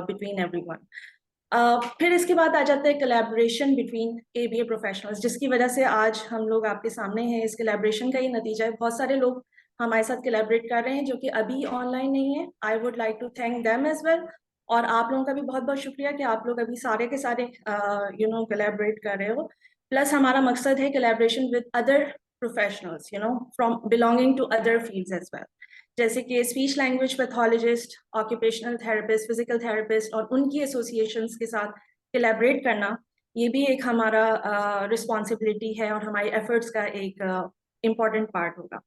between everyone. फिर इसके बाद आ जाता है कोलैबोरेशन बिटवीन ABA प्रोफेशनल्स, जिसकी वजह से आज हम लोग आपके सामने हैं। इस कोलैबोरेशन का ही नतीजा है, बहुत सारे लोग हमारे साथ कोलैबोरेट कर रहे हैं जो कि अभी ऑनलाइन नहीं है। I would like to thank them as well, और आप लोगों का भी बहुत बहुत शुक्रिया कि आप लोग अभी सारे के सारे कोलैबोरेट कर रहे हो। प्लस हमारा मकसद है collaboration with other professionals from belonging to other fields as well, जैसे कि speech language pathologist, occupational therapist, physical therapist और उनकी एसोसिएशंस के साथ कोलैबोरेट करना, ये भी एक हमारा रिस्पॉन्सिबिलिटी है और हमारी एफर्ट्स का एक इम्पॉर्टेंट पार्ट होगा।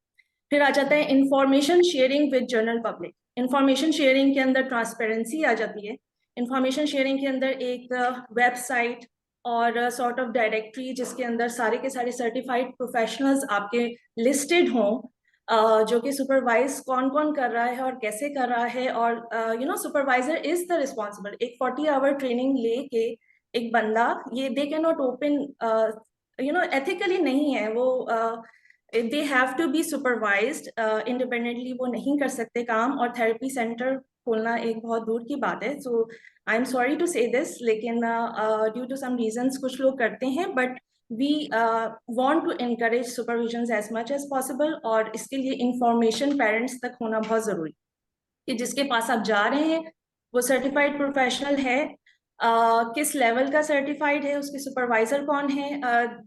फिर आ जाता है information sharing with general public. Information sharing के अंदर ट्रांसपेरेंसी आ जाती है। इंफॉर्मेशन शेयरिंग के अंदर एक वेबसाइट और सॉर्ट ऑफ डायरेक्टरी जिसके अंदर सारे के सारे सर्टिफाइड प्रोफेशनल्स आपके लिस्टेड हों, जो कि सुपरवाइज कौन कौन कर रहा है और कैसे कर रहा है, और सुपरवाइजर इज द रिस्पॉन्सिबल। एक 40 आवर ट्रेनिंग लेके एक बंदा, ये they can not open ethically नहीं है वो, they have to be supervised independently, वो नहीं कर सकते काम, और थेरेपी सेंटर खोलना एक बहुत दूर की बात है। सो आई एम सॉरी टू से दिस, लेकिन ड्यू टू सम रीजंस कुछ लोग करते हैं, but we want to encourage supervisions as much as possible, और इसके लिए इंफॉर्मेशन पेरेंट्स तक होना बहुत ज़रूरी कि जिसके पास आप जा रहे हैं वो सर्टिफाइड प्रोफेशनल है, किस लेवल का सर्टिफाइड है, उसके सुपरवाइजर कौन है,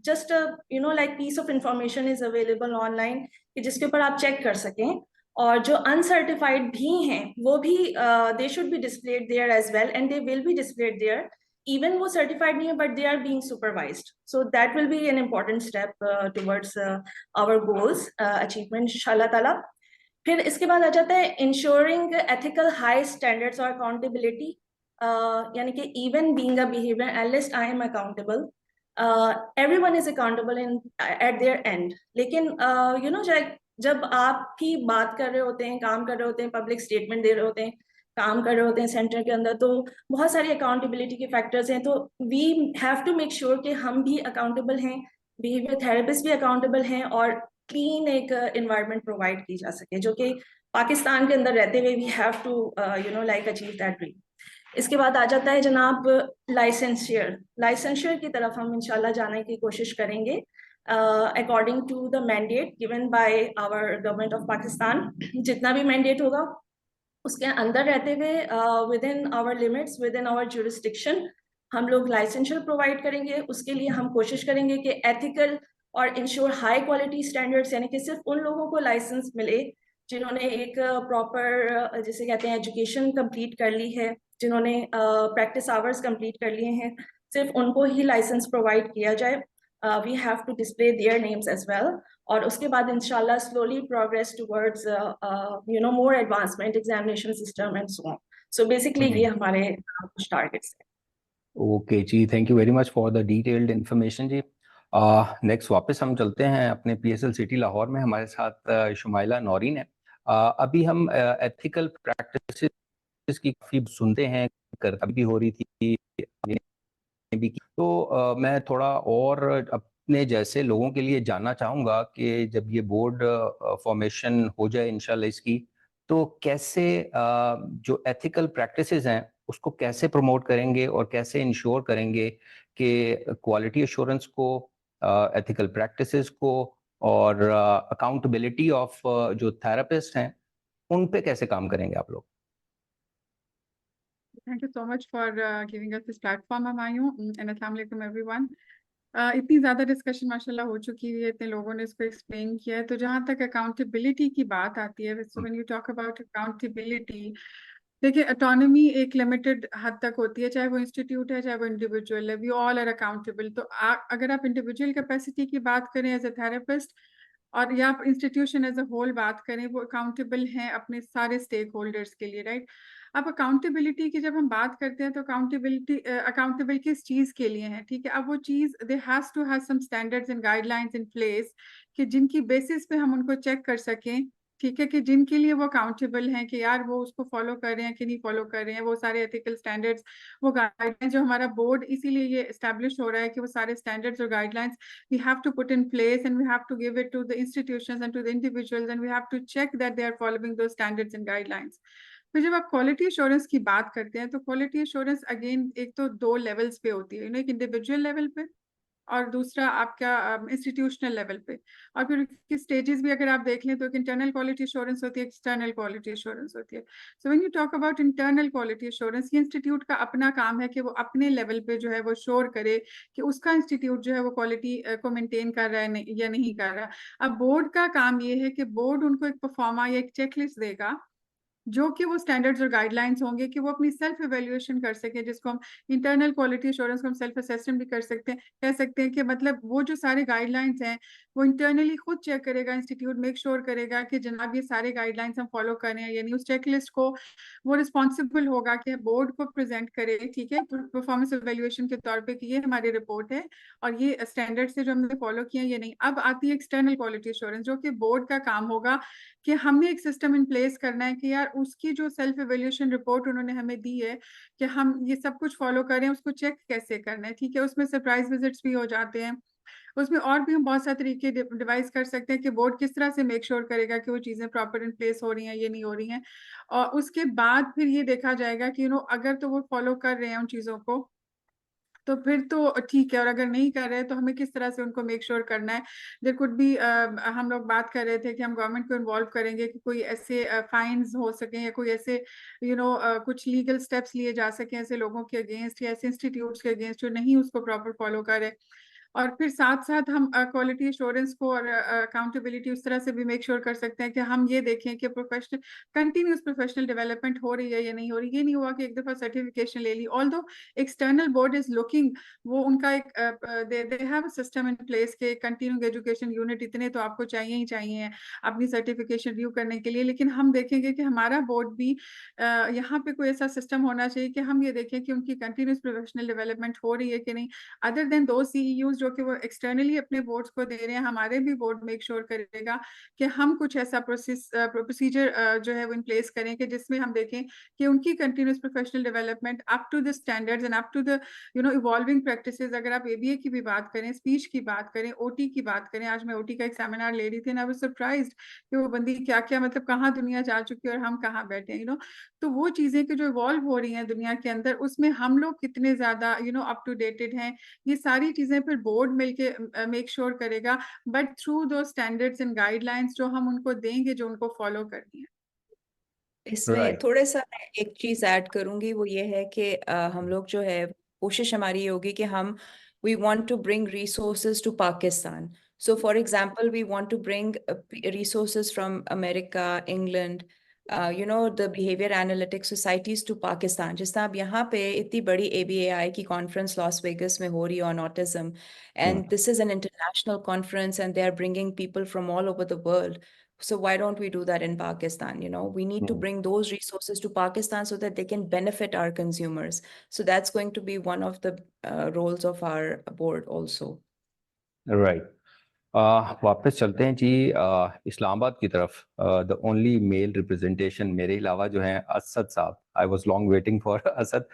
just like piece of information is available online कि जिसके ऊपर आप चेक कर सकें। और जो अनसर्टिफाइड भी हैं वो भी they should be displayed there as well, and they will be displayed there, even वो certified नहीं है but they are being supervised, so that will be an important step towards our goals achievement इंशाल्लाह ताला। फिर इसके बाद आ जाता है ensuring ethical high standards और accountability, यानी कि even being a behavior analyst I am accountable everyone is accountable in at their end. लेकिन you know जब आपकी बात कर रहे होते हैं, काम कर रहे होते हैं, पब्लिक स्टेटमेंट दे रहे होते हैं, काम कर रहे होते हैं सेंटर के अंदर, तो बहुत सारी अकाउंटेबिलिटी के फैक्टर्स हैं. तो we have to make sure कि हम भी अकाउंटेबल हैं, बिहेवियर थेरेपिस्ट भी अकाउंटेबल हैं, और क्लीन एक एनवायरनमेंट प्रोवाइड की जा सके, जो कि पाकिस्तान के अंदर रहते हुए we have to you know like achieve that dream. इसके बाद आ जाता है जनाब लाइसेंशियर की तरफ हम इंशाल्लाह जाने की कोशिश करेंगे according to the mandate given by our government of Pakistan. जितना भी मैंडेट होगा उसके अंदर रहते हुए within our limits, within our jurisdiction हम लोग लाइसेंशियर प्रोवाइड करेंगे. उसके लिए हम कोशिश करेंगे कि एथिकल और इंश्योर हाई क्वालिटी स्टैंडर्ड्स, यानी कि सिर्फ उन लोगों को लाइसेंस मिले जिन्होंने एक प्रॉपर जिसे कहते हैं एजुकेशन कंप्लीट कर ली है, जिन्होंने प्रैक्टिस आवर्स कंप्लीट कर लिए हैं, सिर्फ उनको ही लाइसेंस प्रोवाइड किया जाए. We have to display their names as well. और उसके बाद इंशाल्लाह slowly progress towards you know more advancement examination system and so on. So basically ये हमारे कुछ टारगेट्स हैं. ओके जी, thank you very much for the detailed information जी. नेक्स्ट वापस हम चलते हैं अपने PSL सिटी लाहौर में. हमारे साथ शुमाइला नौरीन है. अभी हम एथिकल प्रैक्टिसेस की काफ़ी सुनते हैं, करता भी हो रही थी भी की. तो मैं थोड़ा और अपने जैसे लोगों के लिए जानना चाहूँगा कि जब ये बोर्ड फॉर्मेशन हो जाए इंशाल्लाह इसकी, तो कैसे जो एथिकल प्रैक्टिसेस हैं उसको कैसे प्रमोट करेंगे और कैसे इंश्योर करेंगे कि क्वालिटी एश्योरेंस को, एथिकल प्रैक्टिसेस को और अकाउंटेबिलिटी ऑफ जो थेरेपिस्ट हैं उन पे कैसे काम करेंगे आप लोग? Thank you so much for giving us this platform, Humayun, and Assalamu alaikum everyone. इतनी ज़्यादा डिस्कशन माशाल्लाह हो चुकी है, इतने लोगों ने इसको एक्सप्लेन किया है. तो जहाँ तक अकाउंटेबिलिटी की बात आती है, so when you talk about accountability, देखिए ऑटोनॉमी एक लिमिटेड हद तक होती है, चाहे वो इंस्टीट्यूट है चाहे वो इंडिविजुअल है. We all are accountable. तो अगर आप इंडिविजुअल कैपेसिटी की बात करें एज ए थेरेपिस्ट, और या आप इंस्टीट्यूशन एज अ होल बात करें, वो अकाउंटेबल हैं अपने सारे स्टेक होल्डर्स के लिए, राइट. अब अकाउंटेबिलिटी की जब हम बात करते हैं तो अकाउंटेबल किस चीज़ के लिए है, ठीक है. अब वो चीज़ they has to have some standards and guidelines in place कि जिनकी बेसिस पे हम उनको चेक कर सकें, ठीक है, कि जिनके लिए वो अकाउंटेबल हैं कि यार वो उसको फॉलो कर रहे हैं कि नहीं फॉलो कर रहे हैं. वो सारे एथिकल स्टैंडर्ड्स, वो गाइडलाइंस जो हमारा बोर्ड इसीलिए ये एस्टैब्लिश हो रहा है कि वो सारे स्टैंडर्ड्स और guidelines we have to put in place and we have to give it to the institutions and to the individuals and we have to check that they are following those standards and guidelines. फिर जब आप quality assurance की बात करते हैं तो quality assurance again एक तो 2 लेवल्स पे होती है, एक इंडिविजुअल लेवल पे और दूसरा आपका इंस्टीट्यूशनल लेवल पे. और फिर की स्टेजेस भी अगर आप देख लें तो एक इंटरनल क्वालिटी एश्योरेंस होती है, एक्सटर्नल क्वालिटी एश्योरेंस होती है. So when you talk about internal quality assurance, ये इंस्टीट्यूट का अपना काम है कि वो अपने लेवल पे जो है वो श्योर करे कि उसका इंस्टीट्यूट जो है वो क्वालिटी को मेंटेन कर रहा है या नहीं कर रहा. अब बोर्ड का काम ये है कि बोर्ड उनको एक परफॉर्मा या एक चेकलिस्ट देगा जो कि वो स्टैंडर्ड्स और गाइडलाइंस होंगे कि वो अपनी सेल्फ इवेल्युएशन कर सके, जिसको हम इंटरनल क्वालिटी एश्योरेंस को हम सेल्फ असेसमेंट भी कर सकते हैं, कह सकते हैं कि मतलब वो जो सारे गाइडलाइंस हैं वो इंटरनली खुद चेक करेगा, इंस्टीट्यूट मेक श्योर करेगा कि जनाब ये सारे गाइडलाइंस हम फॉलो कर रहे हैं. यानी उस चेकलिस्ट को वो रिस्पॉन्सिबल होगा कि बोर्ड को प्रेजेंट करे, ठीक है, परफॉर्मेंस इवेल्युएशन के तौर पर कि ये हमारी रिपोर्ट है और ये स्टैंडर्ड से जो हमने फॉलो किया ये नहीं. अब आती है एक्सटर्नल क्वालिटी एश्योरेंस, जो कि बोर्ड का काम होगा कि हमने एक सिस्टम इन प्लेस करना है कि यार उसकी जो सेल्फ इवेल्यूशन रिपोर्ट उन्होंने हमें दी है कि हम ये सब कुछ फॉलो करें, उसको चेक कैसे करना है, ठीक है. उसमें सरप्राइज विजिट्स भी हो जाते हैं, उसमें और भी हम बहुत सारे तरीके डिवाइस कर सकते हैं कि बोर्ड किस तरह से मेक श्योर करेगा कि वो चीज़ें प्रॉपर इन प्लेस हो रही हैं ये नहीं हो रही हैं. और उसके बाद फिर ये देखा जाएगा कि अगर तो वो फॉलो कर रहे हैं उन चीज़ों को तो फिर तो ठीक है, और अगर नहीं कर रहे तो हमें किस तरह से उनको मेक श्योर करना है. देयर कुड बी हम लोग बात कर रहे थे कि हम गवर्नमेंट को इन्वॉल्व करेंगे कि कोई ऐसे फाइन्स हो सकें या कोई ऐसे कुछ लीगल स्टेप्स लिए जा सकें ऐसे लोगों के अगेंस्ट या ऐसे इंस्टीट्यूट्स के अगेंस्ट जो नहीं उसको प्रॉपर फॉलो करे. और फिर साथ साथ हम क्वालिटी एश्योरेंस को और अकाउंटेबिलिटी उस तरह से भी मेक श्योर कर सकते हैं कि हम ये देखें कि कंटिन्यूस प्रोफेशनल डेवलपमेंट हो रही है या नहीं हो रही। ये नहीं हुआ कि एक दफा सर्टिफिकेशन ले ली, although external board is looking, वो उनका एक they have a system in place के कंटिन्यूइंग एजुकेशन यूनिट इतने तो आपको चाहिए ही चाहिए अपनी सर्टिफिकेशन रिव्यू करने के लिए। लेकिन हम देखेंगे कि हमारा बोर्ड भी यहाँ पे कोई ऐसा सिस्टम होना चाहिए कि हम ये देखें कि उनकी कंटिन्यूस प्रोफेशनल डेवलपमेंट हो रही है कि नहीं, अदर देन दो CEUs जो कि वो एक्सटर्नली अपने बोर्ड्स को दे रहे हैं। हमारे भी बोर्ड मेक श्योर करेगा कि हम कुछ ऐसा प्रोसीजर जो है वो इन प्लेस करें कि जिसमें हम देखें कि उनकी continuous professional development up to the standards and up to the evolving practices. अगर आप ABA की भी बात करें, स्पीच की बात करें, OT की बात करें, आज मैं OT का एक सेमिनार ले रही थी ना, आई वाज सरप्राइज्ड कि वो बंदी क्या क्या मतलब कहाँ दुनिया जा चुकी है और हम कहाँ बैठे हैं। तो वो चीजें कि जो इवॉल्व हो रही हैं दुनिया के अंदर, उसमें हम लोग कितने ज्यादा अप टू डेटेड हैं, ये सारी चीजें फिर बोर्ड मिलके मेक श्योर करेगा, बट थ्रू दो स्टैंडर्ड्स एंड गाइडलाइंस जो हम उनको देंगे, जो उनको फॉलो करनी है। इसमें राइट। थोड़ा सा मैं एक चीज ऐड करूंगी, वो ये है कि हम लोग जो है कोशिश हमारी ये होगी कि हम we want to bring resources to Pakistan. So for example we want to bring resources from America, England, the behaviour analytics societies to Pakistan. जिस तरह अब यहाँ पे इतनी बड़ी ABAI की कॉन्फ्रेंस लॉस वेगस में हो रही है on autism, and this is an international conference and they are bringing people from all over the world. So why don't we do that in Pakistan? We need to bring those resources to Pakistan so that they can benefit our consumers. So that's going to be one of the roles of our board also. Right. वापस चलते हैं जी इस्लामाबाद की तरफ। The only mail representation मेरे अलावा जो है असद साहब। I was long waiting for Asad.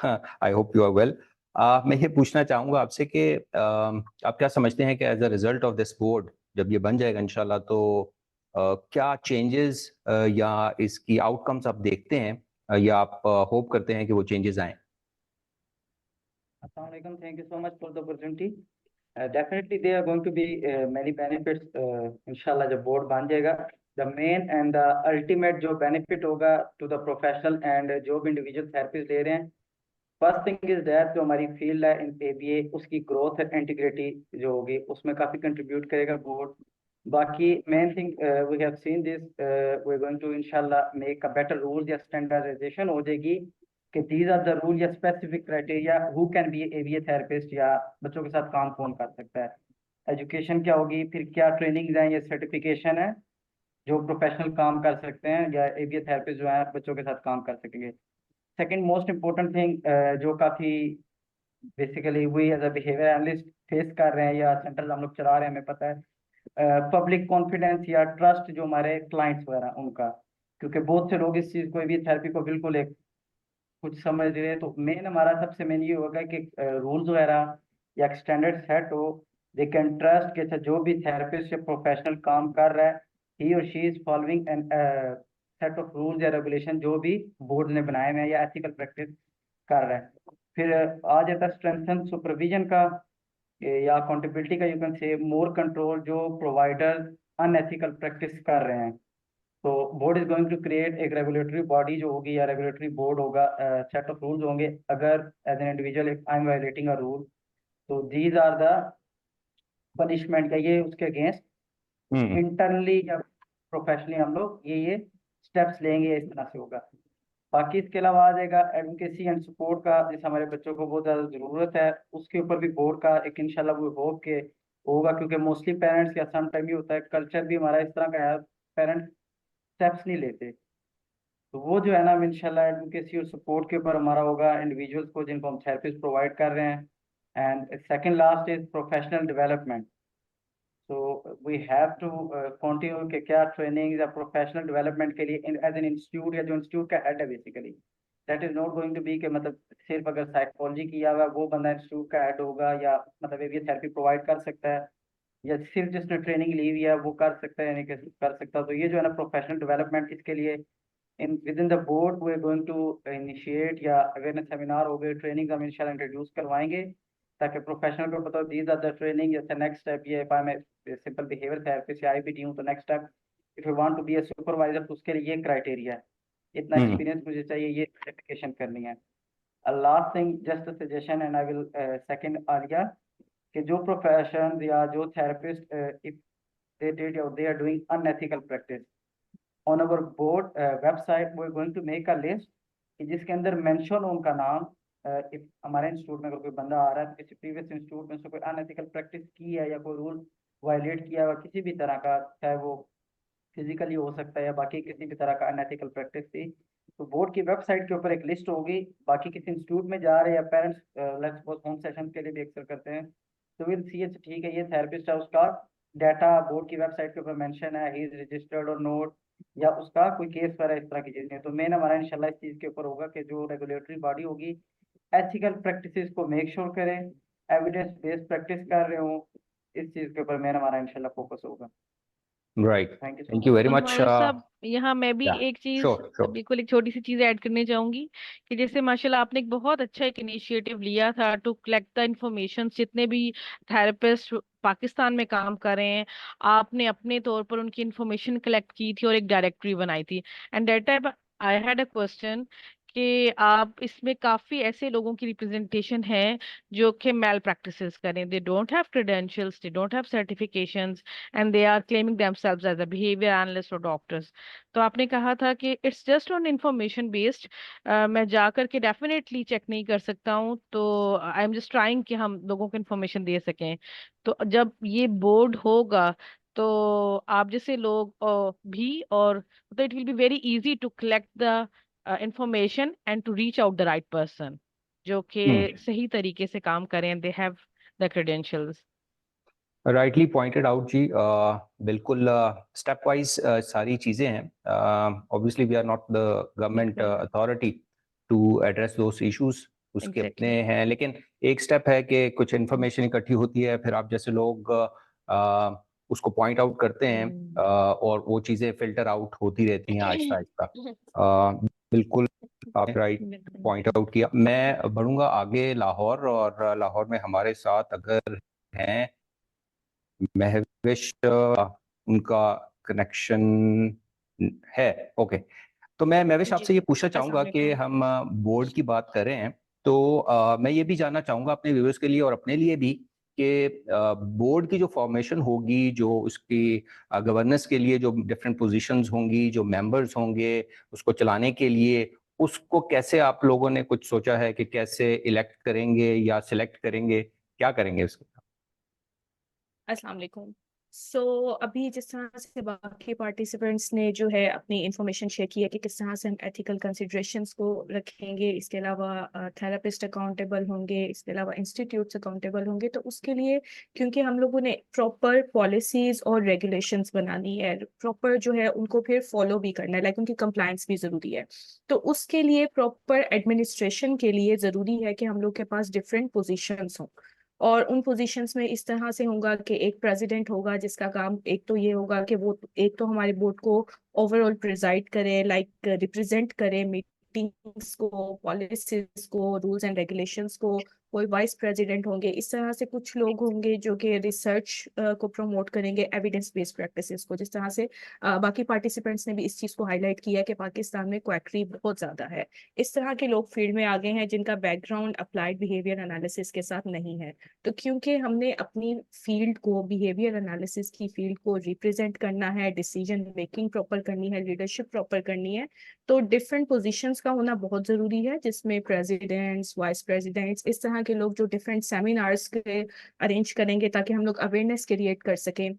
I hope you are well. मैं ये पूछना चाहूँगा आपसे कि आप क्या समझते हैं कि as a result of this board जब ये बन जाएगा इंशाल्लाह, तो क्या चेंजेस या इसकी आउटकम्स आप देखते हैं या आप होप करते हैं कि वो चेंजेस आए? Assalamu alaikum. Thank you so much for the opportunity. Definitely there are going to be many benefits. Inshallah जब board बन जाएगा, the main and the ultimate जो benefit होगा to the professional and जो भी individual therapist ले रहे हैं, first thing is that जो हमारी field है in ABA, उसकी growth and integrity जो होगी उसमें काफी contribute करेगा board. बाकी main thing we have seen this, we are going to inshallah make a better rules या standardization हो जाएगी कि these are the rule या specific criteria who can be ABA therapist या बच्चों के साथ काम कौन कर सकता है। एजुकेशन क्या होगी, फिर क्या ट्रेनिंग है या सर्टिफिकेशन है जो प्रोफेशनल काम कर सकते हैं या ABA थेरेपिस्ट जो है बच्चों के साथ काम कर सकेंगे। सेकंड मोस्ट इम्पोर्टेंट थिंग जो काफ़ी basically we as a behaviour analyst face कर रहे हैं या सेंटर्स हम लोग चला रहे हैं, हमें पता है, पब्लिक कॉन्फिडेंस या ट्रस्ट जो हमारे क्लाइंट्स वगैरह उनका, क्योंकि बहुत से लोग इस चीज़ को भी थेरेपी को बिल्कुल एक कुछ समझ रहे हैं। तो मेन हमारा सबसे मेन ये होगा कि रूल्स वगैरह या स्टैंडर्ड सेट हो, दे कैन ट्रस्ट कि जो भी थेरेपिस्ट या प्रोफेशनल काम कर रहा है ही और she is following an set of rules या रेगुलेशन जो भी बोर्ड ने बनाए हुए हैं या एथिकल प्रैक्टिस कर रहा है। फिर आ जाता है स्ट्रेंथन सुपरविजन का या अकाउंटेबिलिटी का, you can say more control जो प्रोवाइडर अनएथिकल प्रैक्टिस कर रहे हैं। तो board is going to create एक रेगुलेटरी बॉडी जो होगी या रेगुलेटरी बोर्ड होगा, सेट ऑफ रूल्स होंगे। अगर as an individual I am violating a rule, तो दीज आर द पनिशमेंट का, ये उसके अगेंस्ट इंटरनली या प्रोफेशनली हम लोग ये स्टेप्स लेंगे, इस तरह से होगा। बाकी इसके अलावा आ जाएगा एडवोकेसी एंड सपोर्ट का, जिस हमारे बच्चों को बहुत ज़्यादा ज़रूरत है, उसके ऊपर भी बोर्ड का एक इंशाल्लाह वो होप के होगा, क्योंकि मोस्टली पेरेंट्स या सम टाइम ये होता है, कल्चर भी हमारा इस तरह का है, पेरेंट्स स्टेप्स नहीं लेते। तो वो जो है ना इंशाल्लाह एडवोकेसी और सपोर्ट के ऊपर हमारा होगा इंडिविजुअल्स को जिनको हम थेरेपिस्ट प्रोवाइड कर रहे हैं। And second last is professional development. So we have to continue के क्या ट्रेनिंग या प्रोफेशनल डेवलपमेंट के लिए एज एन इंस्टीट्यूट या जो इंस्टीट्यूट का हेड है basically, that is not going to be के मतलब सिर्फ अगर साइकोलॉजी किया हुआ वो बंदा इंस्टीट्यूट का हेड होगा या मतलब ये थेरेपी प्रोवाइड कर सकता है, या सिर्फ जिसने ट्रेनिंग ली हुई है वो कर सकता है यानी कि कर सकता। तो ये जो है ना प्रोफेशनल डेवलपमेंट, इसके लिए within the board we are going to initiate या अवेयरनेस सेमिनार हो गए, ट्रेनिंग हम इंशाल्लाह इंट्रोड्यूस करवाएंगे ताकि प्रोफेशनल को पता हो दीज आर द ट्रेनिंग। जैसे नेक्स्ट स्टेप ये if I am simple behaviour therapist या IBT हूँ, तो next step if you want to be a supervisor तो उसके लिए ये क्राइटेरिया है, इतना एक्सपीरियंस मुझे चाहिए, ये सर्टिफिकेशन करनी है। Last thing just a suggestion and I will second Arya कि जो प्रोफेशन या जो therapist if they did or they are doing unethical practice on our board website we're going to make a list कि जिसके अंदर mention उनका नाम if हमारे इंस्टीट्यूट में अगर कोई बंदा आ रहा है तो किसी प्रीवियस इंस्टीट्यूट में से कोई अनएथिकल प्रैक्टिस की है या कोई रूल वायलेट किया है किसी भी तरह का, चाहे वो फिजिकली हो सकता है या बाकी किसी भी तरह का अनएथिकल प्रैक्टिस थी, तो बोर्ड की वेबसाइट के ऊपर एक लिस्ट होगी। बाकी किसी इंस्टीट्यूट में जा रहे हैं या parents let's suppose home session के लिए भी अक्सर करते हैं, तो विल सी इट्स ठीक है ये थेरेपिस्ट है, उसका डाटा बोर्ड की वेबसाइट के ऊपर मेंशन है, ही इज रजिस्टर्ड और नोट, या उसका कोई केस पर है, इस तरह की चीजें। तो मेन हमारा इंशाल्लाह इस चीज के ऊपर होगा कि जो रेगुलेटरी बॉडी होगी एथिकल प्रैक्टिसेस को मेक श्योर करें, एविडेंस बेस्ड प्रैक्टिस कर रहे हो, इस चीज के ऊपर मेन हमारा इंशाल्लाह फोकस होगा। Right, thank you thank you very much. Humayun साहब, यहाँ मैं भी एक चीज श्योर बिल्कुल एक छोटी सी चीज ऐड करनी चाहूंगी कि जैसे माशाल्लाह आपने एक बहुत अच्छा एक इनिशिएटिव लिया था टू कलेक्ट द इंफॉर्मेशन। जितने भी थेरेपिस्ट पाकिस्तान में काम कर रहे हैं, आपने अपने तौर पर उनकी इंफॉर्मेशन कलेक्ट की थी और एक डायरेक्टरी बनाई थी। And that time I had a question कि आप इसमें काफी ऐसे लोगों की रिप्रेजेंटेशन है जो कि मेल प्रैक्टिसेस करें, they don't have credentials, they don't have certifications and they are claiming themselves as a behaviour analyst और डॉक्टर्स। तो आपने कहा था कि it's just on information based, मैं जा करके डेफिनेटली चेक नहीं कर सकता हूँ, तो आई एम जस्ट ट्राइंग कि हम लोगों को इंफॉर्मेशन दे सकें। तो जब ये बोर्ड होगा तो आप जैसे लोग भी, और तो it will be very easy to collect the information and to reach out the right person जो कि सही तरीके से काम करें, they have the credentials. Rightly pointed out जी, बिल्कुल स्टेप वाइज सारी चीजें हैं। Obviously we are not the government authority to address those issues, उसके अपने हैं, लेकिन एक स्टेप है कि कुछ इन्फॉर्मेशन इकट्ठी होती है, फिर आप जैसे लोग उसको पॉइंट आउट करते हैं और वो चीजें फिल्टर आउट होती रहती हैं आहिस्ता आहिस्ता। बिल्कुल आप राइट पॉइंट आउट किया। मैं बढ़ूंगा आगे लाहौर, और लाहौर में हमारे साथ अगर हैं महविश, उनका कनेक्शन है, ओके। तो मैं महविश आपसे ये पूछना चाहूंगा कि हम बोर्ड की बात कर रहे हैं, तो मैं ये भी जानना चाहूंगा अपने व्यूअर्स के लिए और अपने लिए भी कि बोर्ड की जो फॉर्मेशन होगी, जो उसकी गवर्नेंस के लिए जो डिफरेंट पोजीशंस होंगी, जो मेंबर्स होंगे उसको चलाने के लिए, उसको कैसे आप लोगों ने कुछ सोचा है कि कैसे इलेक्ट करेंगे या सिलेक्ट करेंगे, क्या करेंगे उसके? अस्सलाम वालेकुम। अभी जिस तरह से बाकी पार्टिसिपेंट्स ने जो है अपनी इंफॉर्मेशन शेयर की है कि किस तरह से हम एथिकल कंसिडरेशंस को रखेंगे, इसके अलावा थेरेपिस्ट अकाउंटेबल होंगे, इसके अलावा इंस्टीट्यूट्स अकाउंटेबल होंगे, तो उसके लिए क्योंकि हम लोगों ने प्रॉपर पॉलिसीज और रेगुलेशंस बनानी है, प्रॉपर जो है उनको फिर फॉलो भी करना है, लाइक उनकी कंप्लायंस भी ज़रूरी है। तो उसके लिए प्रॉपर एडमिनिस्ट्रेशन के लिए ज़रूरी है कि हम लोग के पास डिफरेंट पोजिशंस हों, और उन पोजीशंस में इस तरह से होगा कि एक प्रेसिडेंट होगा जिसका काम एक तो ये होगा कि वो एक तो हमारे बोर्ड को ओवरऑल प्रिजाइड करे, लाइक रिप्रेजेंट करे मीटिंग्स को, पॉलिसीज को, रूल्स एंड रेगुलेशंस को। कोई वाइस प्रेसिडेंट होंगे, इस तरह से कुछ लोग होंगे जो कि रिसर्च को प्रमोट करेंगे, एविडेंस बेस्ड प्रैक्टिसेस को। जिस तरह से बाकी पार्टिसिपेंट्स ने भी इस चीज़ को हाईलाइट किया है कि पाकिस्तान में क्वैकरी बहुत ज़्यादा है, इस तरह के लोग फील्ड में आगे हैं जिनका बैकग्राउंड अप्लाइड बिहेवियर एनालिसिस के साथ नहीं है। तो क्योंकि हमने अपनी फील्ड को, बिहेवियर एनालिसिस की फील्ड को रिप्रेजेंट करना है, डिसीजन मेकिंग प्रॉपर करनी है, लीडरशिप प्रॉपर करनी है, तो डिफरेंट पोजीशंस का होना बहुत ज़रूरी है, जिसमें प्रेसिडेंट्स, वाइस प्रेसिडेंट्स, इस तरह के लोग जो डिफरेंट सेमिनार्स के अरेंज करेंगे ताकि हम लोग अवेयरनेस क्रिएट कर सकें।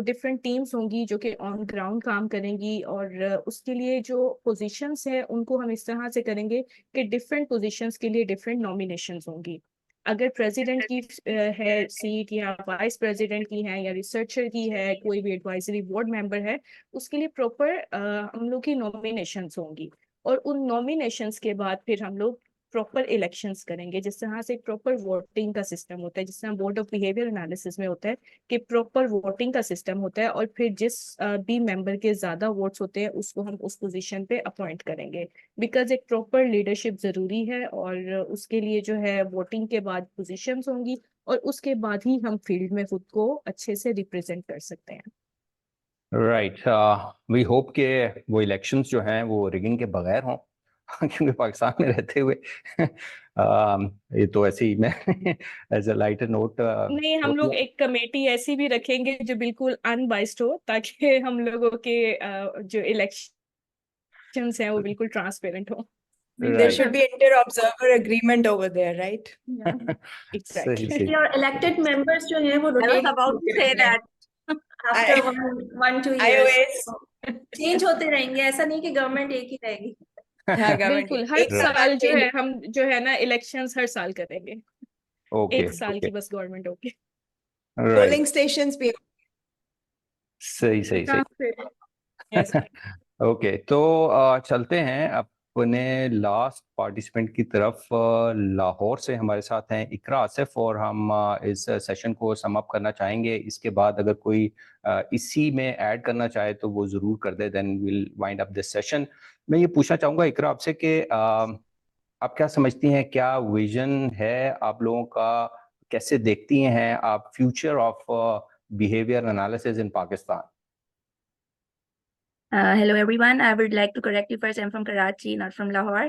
डिफरेंट टीम्स होंगी जो कि ऑन ग्राउंड काम करेंगी, और उसके लिए जो पोजीशंस है उनको हम इस तरह से करेंगे कि डिफरेंट पोजीशंस के लिए डिफरेंट नॉमिनेशंस होंगी। अगर प्रेसिडेंट की है सीट, या वाइस प्रेसिडेंट की है, या रिसर्चर की है, कोई भी एडवाइजरी बोर्ड मेंबर है, उसके लिए प्रॉपर हम लोग की नॉमिनेशंस होंगी, और उन नॉमिनेशंस के बाद फिर हम लोग प्रॉपर इलेक्शंस करेंगे। जिस तरह से एक प्रॉपर वोटिंग का सिस्टम होता है, जिस तरह बोर्ड ऑफ बिहेवियर एनालिसिस में होता है कि प्रॉपर वोटिंग का सिस्टम होता है, और फिर जिस भी मेंबर के ज्यादा वोट्स होते हैं उसको हम उस पोजीशन पे अपॉइंट करेंगे, बिकॉज एक प्रॉपर लीडरशिप जरूरी है, और उसके लिए जो है वोटिंग के बाद पोजीशंस होंगी, और उसके बाद ही हम फील्ड में खुद को अच्छे से रिप्रेजेंट कर सकते हैं। राइट, वी होप के वो इलेक्शंस जो हैं वो रिगिंग के बगैर हों क्योंकि पाकिस्तान में रहते हुए ये तो ऐसे ही मैं एज अ लाइटर नोट नहीं, हम लोग एक कमेटी ऐसी भी रखेंगे जो बिल्कुल अनबाइस्ड हो, ताकि हम लोगों के जो इलेक्शंस हैं वो बिल्कुल ट्रांसपेरेंट हो। There should be inter-observer agreement over there, right? Exactly. सही और elected members जो हैं वो I was rotate about to say that. after one 2 years iOS change होते रहेंगे, ऐसा नहीं कि गवर्नमेंट एक ही रहेगी। हाँ government बिल्कुल, हर एक साल जो change है हम जो है ना इलेक्शंस हर साल करेंगे। ओके एक साल की बस गवर्नमेंट होगी। राइट, polling stations भी सही सही सही। Yes. ओके, तो चलते हैं अपने लास्ट पार्टिसिपेंट की तरफ। लाहौर से हमारे साथ हैं इकरा आसिफ, और हम इस सेशन को सम अप करना चाहेंगे। इसके बाद अगर कोई इसी में ऐड करना चाहे तो वो ज़रूर कर दे, then will wind up this session. मैं ये पूछना चाहूँगा इकरा आपसे कि आप क्या समझती हैं, क्या विजन है आप लोगों का, कैसे देखती हैं आप future of behaviour analysis in Pakistan? Hello everyone. I would like to correct you first. I'm from Karachi, not from Lahore.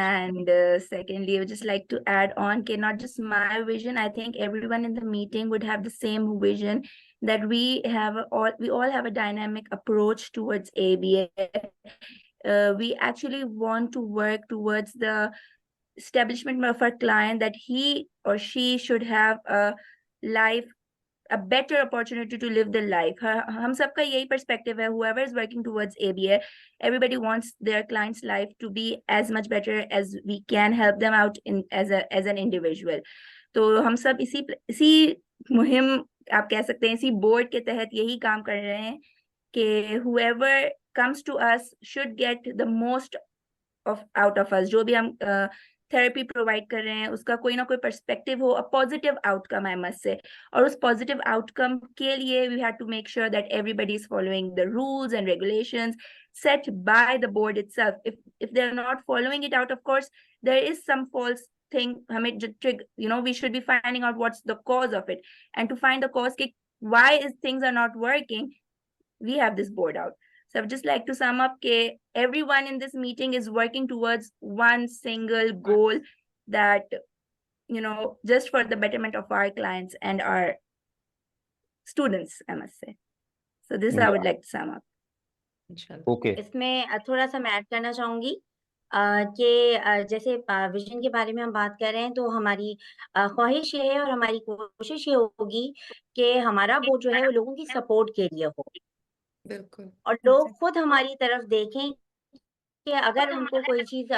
And secondly, I would just like to add on, okay, not just my vision. I think everyone in the meeting would have the same vision, that we all have a dynamic approach towards ABA. We actually want to work towards the establishment of our client, that he or she should have a better opportunity to live their life. हम सबका यही perspective है. Whoever is working towards ABA, everybody wants their client's life to be as much better as we can help them out in as an individual. तो हम सब इसी मुहिम, आप कह सकते हैं, इसी बोर्ड के तहत यही काम कर रहे हैं कि whoever comes to us should get the most out of us. जो भी हम थेरेपी प्रोवाइड कर रहे हैं उसका कोई ना कोई पर्सपेक्टिव हो, a positive outcome I must say. और उस पॉजिटिव आउटकम के लिए we have to make sure that everybody is following the rules and regulations set by the board itself. If they're not following it out, of course there is some false thing. हमें we should be finding out what's the cause of it, and to find the cause, why is things are not working, we have this board out. So I'd just like to sum up that everyone in this meeting is working towards one single goal, that, just for the betterment of our clients and our students, I must say. So this I would like to sum up. Okay. इसमें थोड़ा सा मैं add करना चाहूंगी कि जैसे vision के बारे में हम बात कर रहे हैं, तो हमारी ख्वाहिश ये है और हमारी कोशिश ये होगी कि हमारा बोर्ड जो है वो लोगों की सपोर्ट के लिए हो, बिल्कुल, और लोग खुद हमारी तरफ देखें कि अगर उनको कोई चीज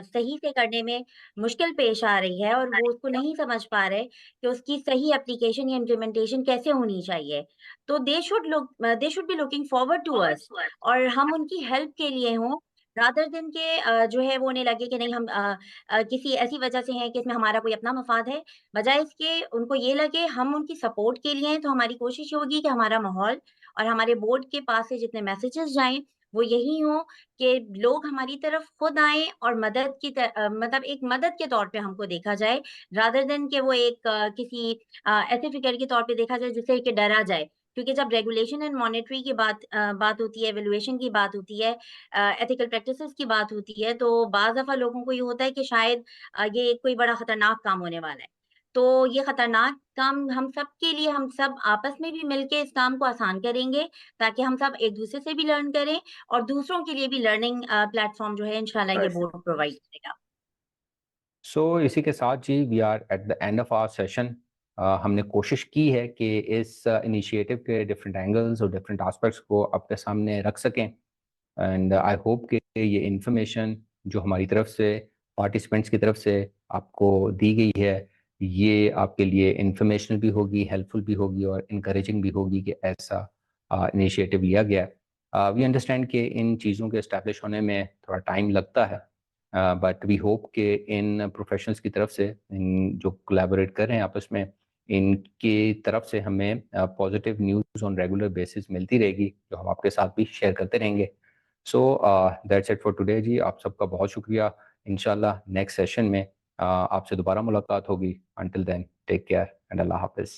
सही से करने में मुश्किल पेश आ रही है और वो उसको नहीं समझ पा रहे कि उसकी सही एप्लीकेशन या इम्प्लीमेंटेशन कैसे होनी चाहिए, तो they should be looking forward to us, और हम उनकी हेल्प के लिए हों, रादर देन के जो है वो उन्हें लगे कि नहीं हम किसी ऐसी वजह से हैं कि इसमें हमारा कोई अपना मफाद है। बजाय इसके उनको ये लगे हम उनकी सपोर्ट के लिए हैं। तो हमारी कोशिश होगी कि हमारा माहौल और हमारे बोर्ड के पास से जितने मैसेजेस जाएं वो यही हो कि लोग हमारी तरफ खुद आएं और मदद की मतलब एक मदद के तौर पे हमको देखा जाए, रादर देन कि वो एक किसी ऐसे फिगर के तौर पे देखा जाए जिससे कि डरा जाए। क्योंकि जब रेगुलेशन एंड मॉनिटरी की बात होती है, एवेल्युएशन की बात होती है, एथिकल प्रैक्टिसेस की बात होती है, तो बाज़ दफ़ा लोगों को ये होता है कि शायद ये कोई बड़ा खतरनाक काम होने वाला है। तो ये खतरनाक काम हम सब के लिए, हम सब आपस में भी मिलके इस काम को आसान करेंगे, ताकि हम सब एक दूसरे से भी लर्न करें और दूसरों के लिए भी लर्निंग प्लेटफॉर्म जो है इंशाल्लाह ये बोर्ड प्रोवाइड करेगा। सो इसी के साथ जी we are at the end of our session. हमने कोशिश की है कि इस इनिशिएटिव के डिफरेंट एंगल्स और डिफरेंट एस्पेक्ट्स को आपके सामने रख सकें, एंड आई होप कि ये इन्फॉर्मेशन जो हमारी तरफ से, पार्टिसिपेंट्स की तरफ से आपको दी गई है, ये आपके लिए इंफॉर्मेशनल भी होगी, हेल्पफुल भी होगी और इनकरेजिंग भी होगी कि ऐसा इनिशिएटिव लिया गया। वी अंडरस्टैंड कि इन चीज़ों के इस्टेब्लिश होने में थोड़ा टाइम लगता है, बट वी होप कि इन प्रोफेशनल्स की तरफ से, इन जो कोलैबोरेट कर रहे हैं आपस में, इनकी तरफ से हमें positive news on regular basis मिलती रहेगी, जो हम आपके साथ भी शेयर करते रहेंगे। So that's it for today जी। आप सबका बहुत शुक्रिया। इंशाल्लाह नेक्स्ट सेशन में आपसे दोबारा मुलाकात होगी। Until then take care and अल्लाह हाफिज़।